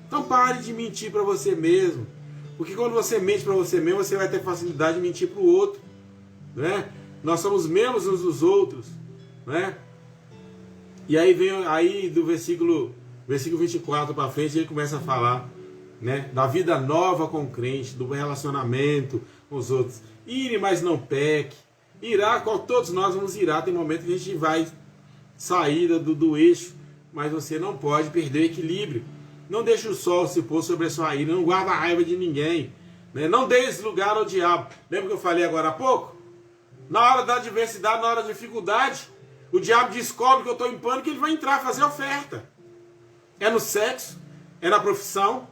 Speaker 3: Então pare de mentir para você mesmo. Porque quando você mente para você mesmo, você vai ter facilidade de mentir para o outro. Né? Nós somos membros uns dos outros. Né? E aí vem do versículo 24 para frente, ele começa a falar, né, da vida nova com o crente, do relacionamento com os outros. Ire, mas não peque. Irá, todos nós vamos irar. Tem momento que a gente vai sair do eixo, mas você não pode perder o equilíbrio. Não deixe o sol se pôr sobre a sua ira, não guarda a raiva de ninguém. Né? Não dê esse lugar ao diabo. Lembra que eu falei agora há pouco? Na hora da adversidade, na hora da dificuldade, o diabo descobre que eu estou em pânico e ele vai entrar, fazer oferta. É no sexo, é na profissão.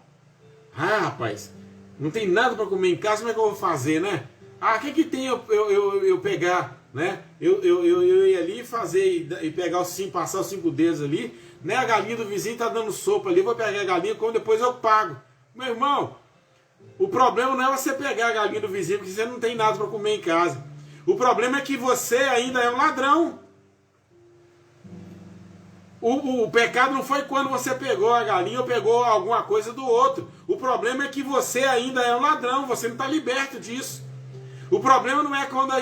Speaker 3: Rapaz, não tem nada para comer em casa, como é que eu vou fazer, né? O que tem eu pegar, né? Eu ir ali fazer e pegar passar os 5 dedos ali, né? A galinha do vizinho tá dando sopa ali, eu vou pegar a galinha, como depois eu pago. Meu irmão, o problema não é você pegar a galinha do vizinho, porque você não tem nada para comer em casa. O problema é que você ainda é um ladrão. O pecado não foi quando você pegou a galinha ou pegou alguma coisa do outro. O problema é que você ainda é um ladrão, você não está liberto disso. O problema não é quando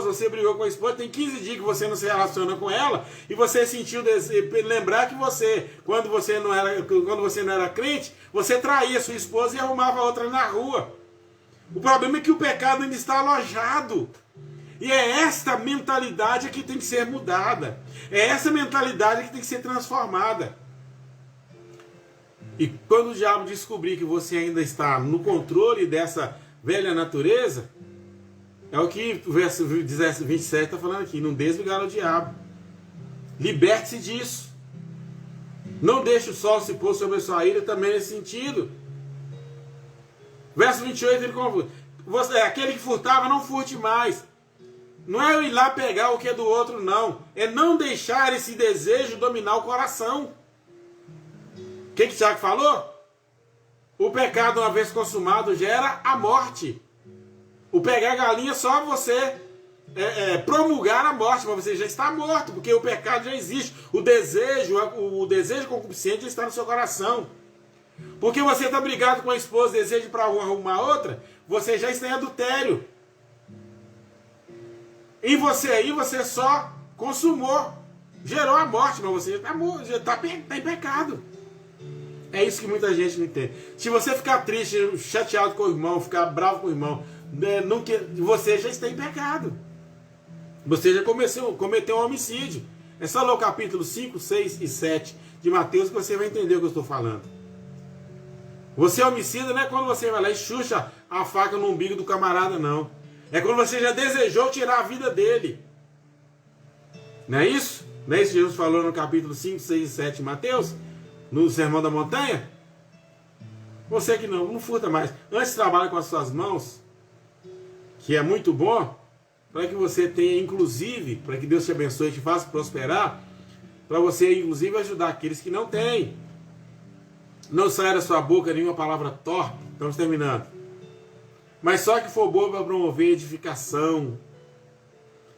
Speaker 3: você brigou com a esposa, tem 15 dias que você não se relaciona com ela, e você sentiu lembrar que quando você não era crente, você traía sua esposa e arrumava outra na rua. O problema é que o pecado ainda está alojado. E é esta mentalidade que tem que ser mudada. É essa mentalidade que tem que ser transformada. E quando o diabo descobrir que você ainda está no controle dessa velha natureza, é o que o verso 27 está falando aqui. Não dê lugar ao diabo. Liberte-se disso. Não deixe o sol se pôr sobre a sua ira, também nesse sentido. Verso 28, ele conclui: aquele que furtava, não furte mais. Não é eu ir lá pegar o que é do outro, não. É não deixar esse desejo dominar o coração. O que Tiago falou? O pecado, uma vez consumado, gera a morte. O pegar a galinha é só você promulgar a morte, mas você já está morto, porque o pecado já existe. O desejo concupiscente está no seu coração. Porque você está brigado com a esposa, deseja para arrumar outra, você já está em adultério. Em você aí, você só consumou, gerou a morte, mas você já está em pecado. É isso que muita gente não entende. Se você ficar triste, chateado com o irmão, ficar bravo com o irmão, você já está em pecado. Você já cometeu um homicídio. É só ler o capítulo 5, 6 e 7 de Mateus que você vai entender o que eu estou falando. Você é homicida não é quando você vai lá e chucha a faca no umbigo do camarada, não. É quando você já desejou tirar a vida dele. Não é isso? Não é isso que Jesus falou no capítulo 5, 6 e 7 de Mateus? No Sermão da Montanha? Você que não furta mais. Antes trabalha com as suas mãos, que é muito bom, para que você tenha, inclusive, para que Deus te abençoe e te faça prosperar, para você, inclusive, ajudar aqueles que não têm. Não saia da sua boca nenhuma palavra torpe. Estamos terminando. Mas só que for boa para promover edificação,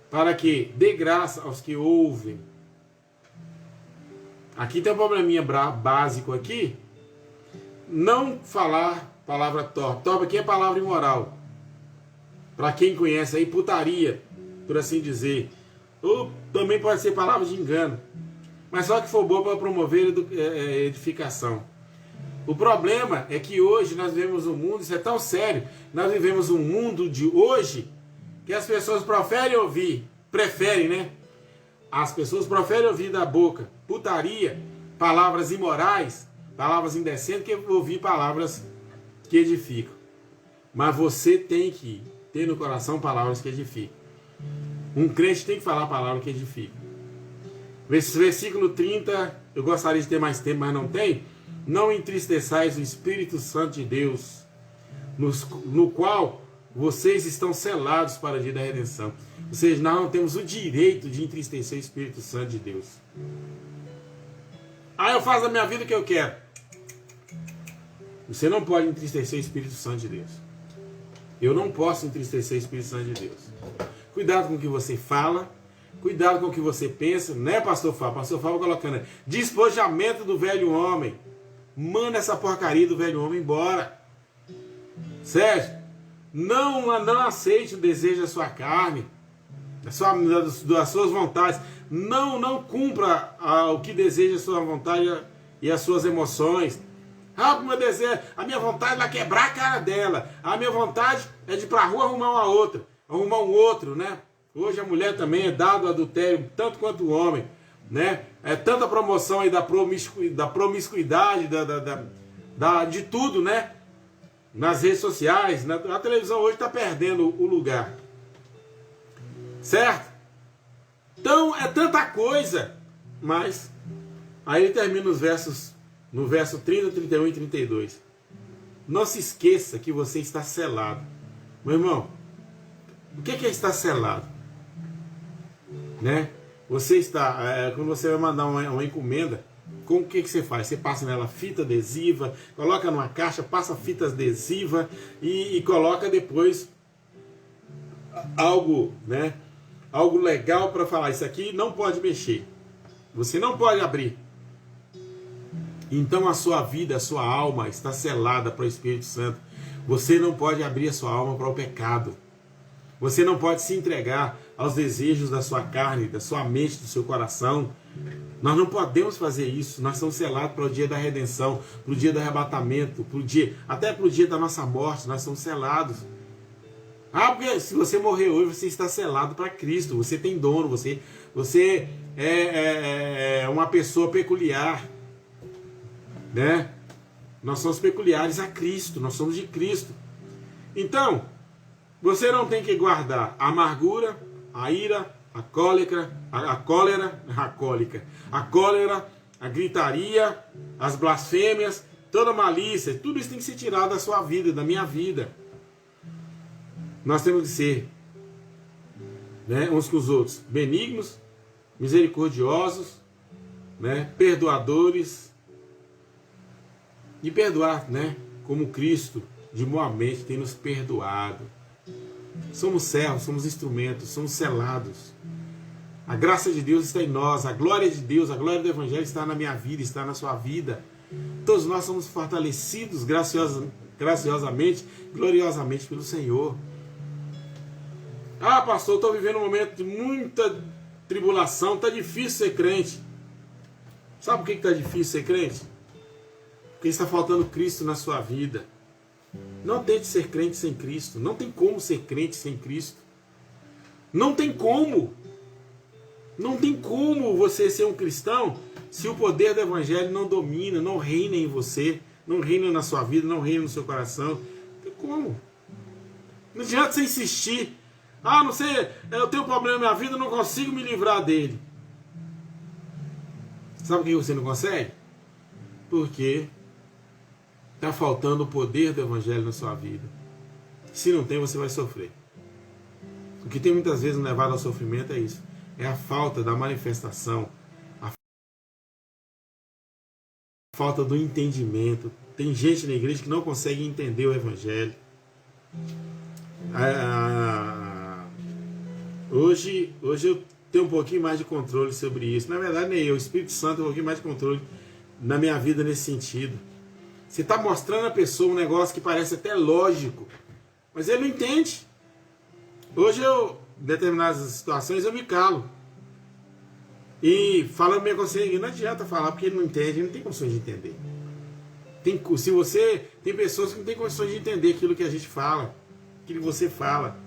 Speaker 3: para que dê graça aos que ouvem. Aqui tem um probleminha básico aqui. Não falar palavra torpe. Torpe aqui é palavra imoral. Para quem conhece aí, putaria, por assim dizer. Ou também pode ser palavra de engano. Mas só que for boa para promover edificação. O problema é que hoje nós vivemos um mundo, isso é tão sério, nós vivemos um mundo de hoje que as pessoas preferem, né? As pessoas preferem ouvir da boca putaria, palavras imorais, palavras indecentes, que ouvir palavras que edificam. Mas você tem que ter no coração palavras que edificam. Um crente tem que falar palavras que edificam. Versículo 30, eu gostaria de ter mais tempo, mas não tem. Não entristeçais o Espírito Santo de Deus, no qual vocês estão selados para o dia da redenção. Ou seja, nós não temos o direito de entristecer o Espírito Santo de Deus. Eu faço a minha vida o que eu quero. Você não pode entristecer o Espírito Santo de Deus. Eu não posso entristecer o Espírito Santo de Deus. Cuidado com o que você fala. Cuidado com o que você pensa. Não é, pastor Fábio? Pastor Fábio colocando despojamento do velho homem. Manda essa porcaria do velho homem embora. Certo? Não aceite o desejo da sua carne, das suas vontades. Não cumpra o que deseja a sua vontade e as suas emoções. Meu desejo, a minha vontade é quebrar a cara dela. A minha vontade é de ir para a rua arrumar um outro, né? Hoje a mulher também é dada ao adultério, tanto quanto o homem, né? É tanta promoção aí da promiscuidade, de tudo, né? Nas redes sociais, a televisão hoje está perdendo o lugar. Certo? Então é tanta coisa, mas aí ele termina no verso 30, 31 e 32. Não se esqueça que você está selado. Meu irmão, o que é estar selado? Né? Você está, quando você vai mandar uma encomenda, com o que você faz? Você passa nela fita adesiva, coloca numa caixa, passa fita adesiva e coloca depois algo, né? Algo legal para falar, isso aqui não pode mexer. Você não pode abrir. Então a sua vida, a sua alma está selada para o Espírito Santo. Você não pode abrir a sua alma para o pecado. Você não pode se entregar aos desejos da sua carne, da sua mente, do seu coração. Nós não podemos fazer isso. Nós somos selados para o dia da redenção, para o dia do arrebatamento, até para o dia da nossa morte. Nós somos selados. Porque se você morrer hoje, você está selado para Cristo. Você tem dono, você é uma pessoa peculiar, né? Nós somos peculiares a Cristo, nós somos de Cristo. Então, você não tem que guardar a amargura, a ira, a cólera, a gritaria, as blasfêmias, toda malícia. Tudo isso tem que ser tirado da sua vida, da minha vida. Nós temos que ser, né, uns com os outros, benignos, misericordiosos, né, perdoadores, e perdoar, né, como Cristo de boa mente tem nos perdoado. Somos servos, somos instrumentos, somos selados. A graça de Deus está em nós, a glória de Deus, a glória do Evangelho está na minha vida, está na sua vida. Todos nós somos fortalecidos graciosamente, gloriosamente pelo Senhor. Pastor, estou vivendo um momento de muita tribulação, está difícil ser crente. Sabe por que está difícil ser crente? Porque está faltando Cristo na sua vida. Não tente ser crente sem Cristo. Não tem como ser crente sem Cristo. Não tem como. Não tem como você ser um cristão se o poder do evangelho não domina, não reina em você, não reina na sua vida, não reina no seu coração. Não tem como. Não adianta você insistir. Ah, não sei, eu tenho um problema na minha vida, eu não consigo me livrar dele. Sabe por que você não consegue? Porque está faltando o poder do evangelho na sua vida. Se não tem, você vai sofrer. O que tem muitas vezes levado ao sofrimento é isso. É a falta da manifestação, a falta do entendimento. Tem gente na igreja que não consegue entender o evangelho. Hoje eu tenho um pouquinho mais de controle sobre isso. Na verdade, nem eu. O Espírito Santo tem um pouquinho mais de controle na minha vida nesse sentido. Você está mostrando a pessoa um negócio que parece até lógico, mas ele não entende. Hoje em determinadas situações, eu me calo. E falando minha consciência, não adianta falar porque ele não entende, ele não tem condições de entender. Tem pessoas que não têm condições de entender aquilo que a gente fala, aquilo que você fala.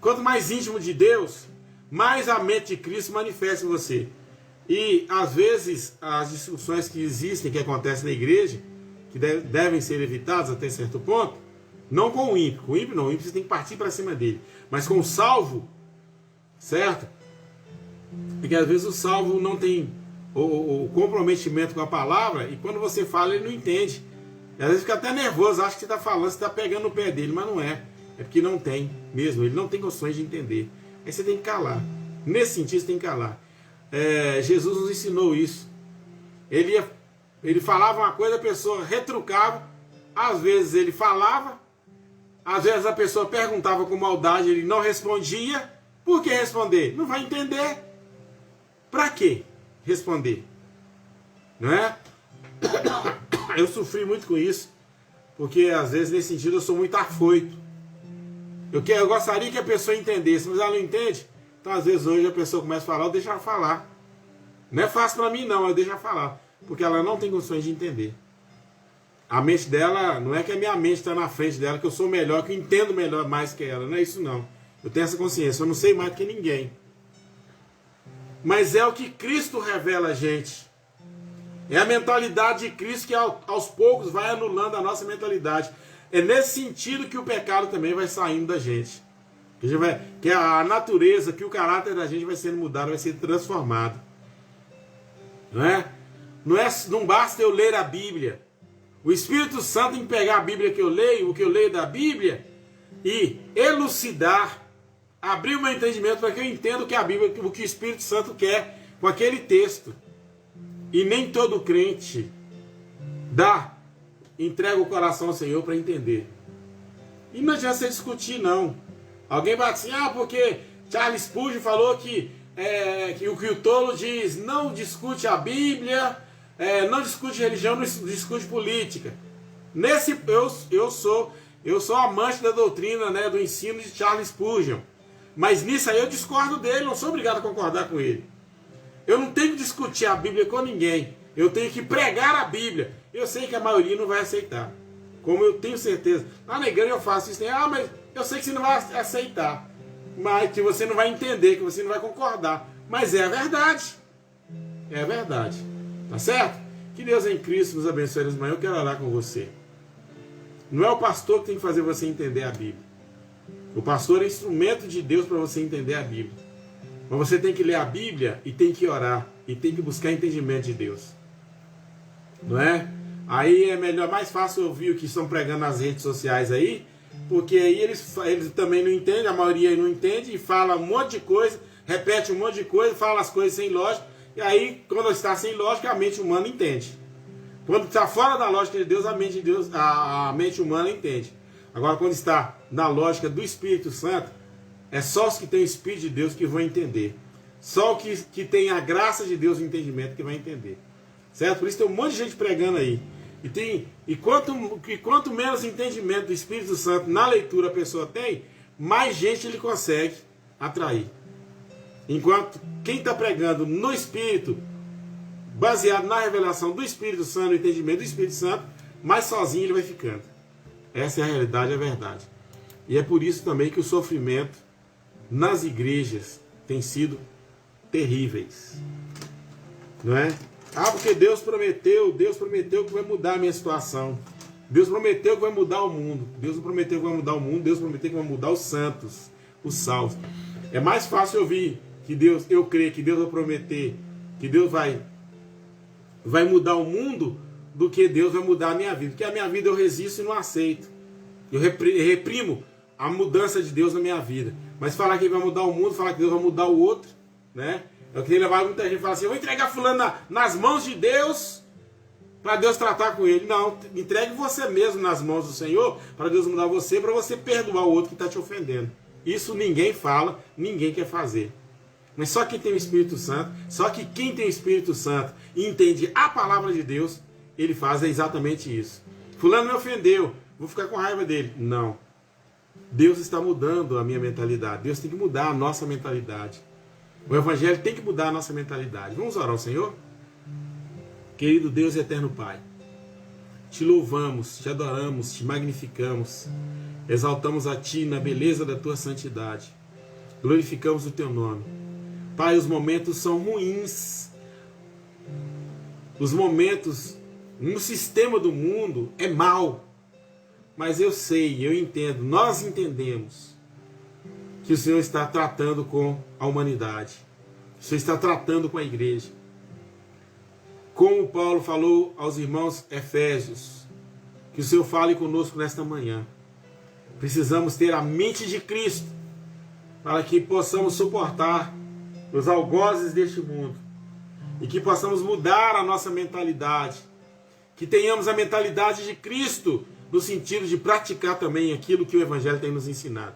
Speaker 3: Quanto mais íntimo de Deus, mais a mente de Cristo manifesta em você. E às vezes as discussões que existem, que acontecem na igreja, que devem ser evitadas até certo ponto, não com o ímpio. Com o ímpio não, o ímpio você tem que partir para cima dele. Mas com o salvo, certo? Porque às vezes o salvo não tem o comprometimento com a palavra, e quando você fala ele não entende. E às vezes fica até nervoso, acha que você está falando, você está pegando no pé dele, mas não é. É porque não tem mesmo, ele não tem condições de entender. Aí você tem que calar. Nesse sentido você tem que calar. Jesus nos ensinou isso. Ele falava uma coisa, a pessoa retrucava, às vezes ele falava, às vezes a pessoa perguntava com maldade, ele não respondia. Por que responder? Não vai entender. Para que responder? Não é? Eu sofri muito com isso, porque às vezes nesse sentido eu sou muito afoito. Eu gostaria que a pessoa entendesse, mas ela não entende. Então às vezes hoje a pessoa começa a falar, eu deixo ela falar. Não é fácil para mim não, eu deixo ela falar. Porque ela não tem condições de entender. A mente dela, não é que a minha mente está na frente dela, que eu sou melhor, que eu entendo melhor mais que ela. Não é isso não. Eu tenho essa consciência, eu não sei mais do que ninguém. Mas é o que Cristo revela a gente. É a mentalidade de Cristo que aos poucos vai anulando a nossa mentalidade. É nesse sentido que o pecado também vai saindo da gente. Que a natureza, que o caráter da gente vai sendo mudado, vai sendo transformado. Não é? Não basta eu ler a Bíblia. O Espírito Santo tem que pegar a Bíblia que eu leio, o que eu leio da Bíblia, e elucidar, abrir o meu entendimento para que eu entenda o que a Bíblia, o que o Espírito Santo quer com aquele texto. E nem todo crente entrega o coração ao Senhor para entender. E não adianta você discutir, não. Alguém vai assim, porque Charles Spurgeon falou que o que o tolo diz, não discute a Bíblia, não discute religião, não discute política. Eu sou amante da doutrina, né, do ensino de Charles Spurgeon. Mas nisso aí eu discordo dele, não sou obrigado a concordar com ele. Eu não tenho que discutir a Bíblia com ninguém. Eu tenho que pregar a Bíblia. Eu sei que a maioria não vai aceitar. Como eu tenho certeza. Lá na igreja eu faço isso. Mas eu sei que você não vai aceitar. Mas que você não vai entender, que você não vai concordar. Mas é a verdade. É a verdade. Tá certo? Que Deus em Cristo nos abençoe nessa manhã. Eu quero orar com você. Não é o pastor que tem que fazer você entender a Bíblia. O pastor é instrumento de Deus para você entender a Bíblia. Mas você tem que ler a Bíblia e tem que orar. E tem que buscar entendimento de Deus. Não é? Aí é melhor, mais fácil ouvir o que estão pregando nas redes sociais aí, porque aí eles também não entendem, a maioria não entende, e fala um monte de coisa, repete um monte de coisa, fala as coisas sem lógica, e aí quando está sem lógica, a mente humana entende. Quando está fora da lógica de Deus, a mente humana entende. Agora, quando está na lógica do Espírito Santo, é só os que têm o Espírito de Deus que vão entender. Só o que tem a graça de Deus, o entendimento, que vai entender. Certo? Por isso tem um monte de gente pregando aí. E quanto menos entendimento do Espírito Santo na leitura a pessoa tem, mais gente ele consegue atrair. Enquanto quem está pregando no Espírito, baseado na revelação do Espírito Santo, no entendimento do Espírito Santo, mais sozinho ele vai ficando. Essa é a realidade, é a verdade. E é por isso também que o sofrimento nas igrejas tem sido terríveis. Não é? Ah, porque Deus prometeu que vai mudar a minha situação. Deus prometeu que vai mudar o mundo. Deus não prometeu que vai mudar o mundo, Deus prometeu que vai mudar os santos, os salvos. É mais fácil ouvir que Deus, eu creio que Deus vai prometer, que Deus vai mudar o mundo, do que Deus vai mudar a minha vida. Porque a minha vida eu resisto e não aceito. Eu reprimo a mudança de Deus na minha vida. Mas falar que Ele vai mudar o mundo, falar que Deus vai mudar o outro, né? Eu queria levar muita gente e falar assim, eu vou entregar fulano nas mãos de Deus, para Deus tratar com ele. Não, entregue você mesmo nas mãos do Senhor, para Deus mudar você, para você perdoar o outro que está te ofendendo. Isso ninguém fala, ninguém quer fazer. Mas só quem tem o Espírito Santo, só que quem tem o Espírito Santo e entende a palavra de Deus, ele faz exatamente isso. Fulano me ofendeu, vou ficar com raiva dele. Não. Deus está mudando a minha mentalidade. Deus tem que mudar a nossa mentalidade. O Evangelho tem que mudar a nossa mentalidade. Vamos orar ao Senhor? Querido Deus e eterno Pai, te louvamos, te adoramos, te magnificamos, exaltamos a Ti na beleza da Tua santidade, glorificamos o Teu nome. Pai, os momentos são ruins, os momentos no sistema do mundo é mau, mas eu sei, eu entendo, nós entendemos que o Senhor está tratando com a humanidade, o Senhor está tratando com a igreja. Como Paulo falou aos irmãos Efésios, que o Senhor fale conosco nesta manhã. Precisamos ter a mente de Cristo para que possamos suportar os algozes deste mundo e que possamos mudar a nossa mentalidade, que tenhamos a mentalidade de Cristo no sentido de praticar também aquilo que o Evangelho tem nos ensinado.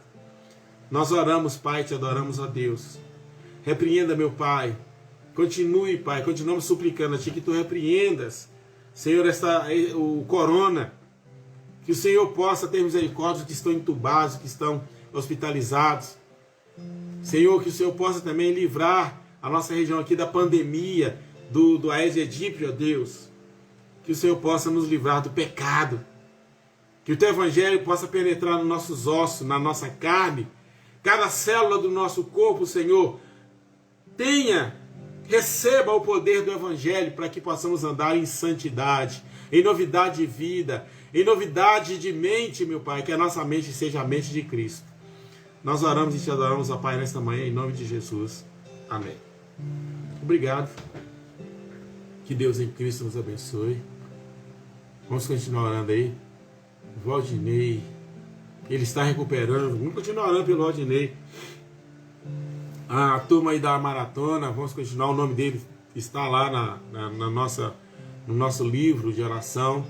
Speaker 3: Nós oramos, Pai, te adoramos a Deus. Repreenda, meu Pai. Continue, Pai, continuamos suplicando a Ti que Tu repreendas, Senhor, o corona, que o Senhor possa ter misericórdia dos que estão entubados, que estão hospitalizados. Senhor, que o Senhor possa também livrar a nossa região aqui da pandemia, do Aedes aegypti, ó Deus. Que o Senhor possa nos livrar do pecado. Que o Teu Evangelho possa penetrar nos nossos ossos, na nossa carne. Cada célula do nosso corpo, Senhor, receba o poder do Evangelho para que possamos andar em santidade, em novidade de vida, em novidade de mente, meu Pai, que a nossa mente seja a mente de Cristo. Nós oramos e te adoramos, ó Pai, nesta manhã, em nome de Jesus. Amém. Obrigado. Que Deus em Cristo nos abençoe. Vamos continuar orando aí. Valdinei, ele está recuperando. Vamos continuar orando pelo Valdinei. A turma aí da maratona, vamos continuar. O nome dele está lá no nosso livro de oração.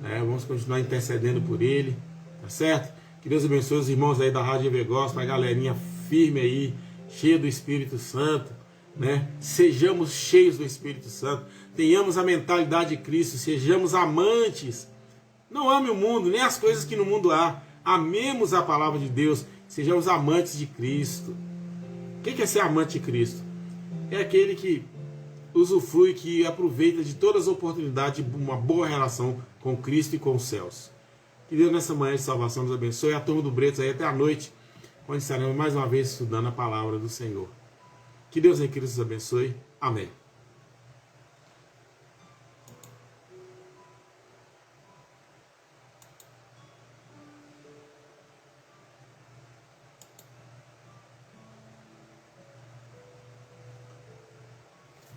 Speaker 3: Vamos continuar intercedendo por ele. Tá certo? Que Deus abençoe os irmãos aí da Rádio Evegos, a galerinha firme aí, cheia do Espírito Santo. Né? Sejamos cheios do Espírito Santo. Tenhamos a mentalidade de Cristo. Sejamos amantes. Não ame o mundo, nem as coisas que no mundo há. Amemos a palavra de Deus. Sejamos amantes de Cristo. O que é ser amante de Cristo? É aquele que usufrui, que aproveita de todas as oportunidades de uma boa relação com Cristo e com os céus. Que Deus nessa manhã de salvação nos abençoe. A turma do Bretos aí até a noite, onde estaremos mais uma vez estudando a palavra do Senhor. Que Deus em Cristo nos abençoe. Amém.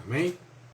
Speaker 3: Amém?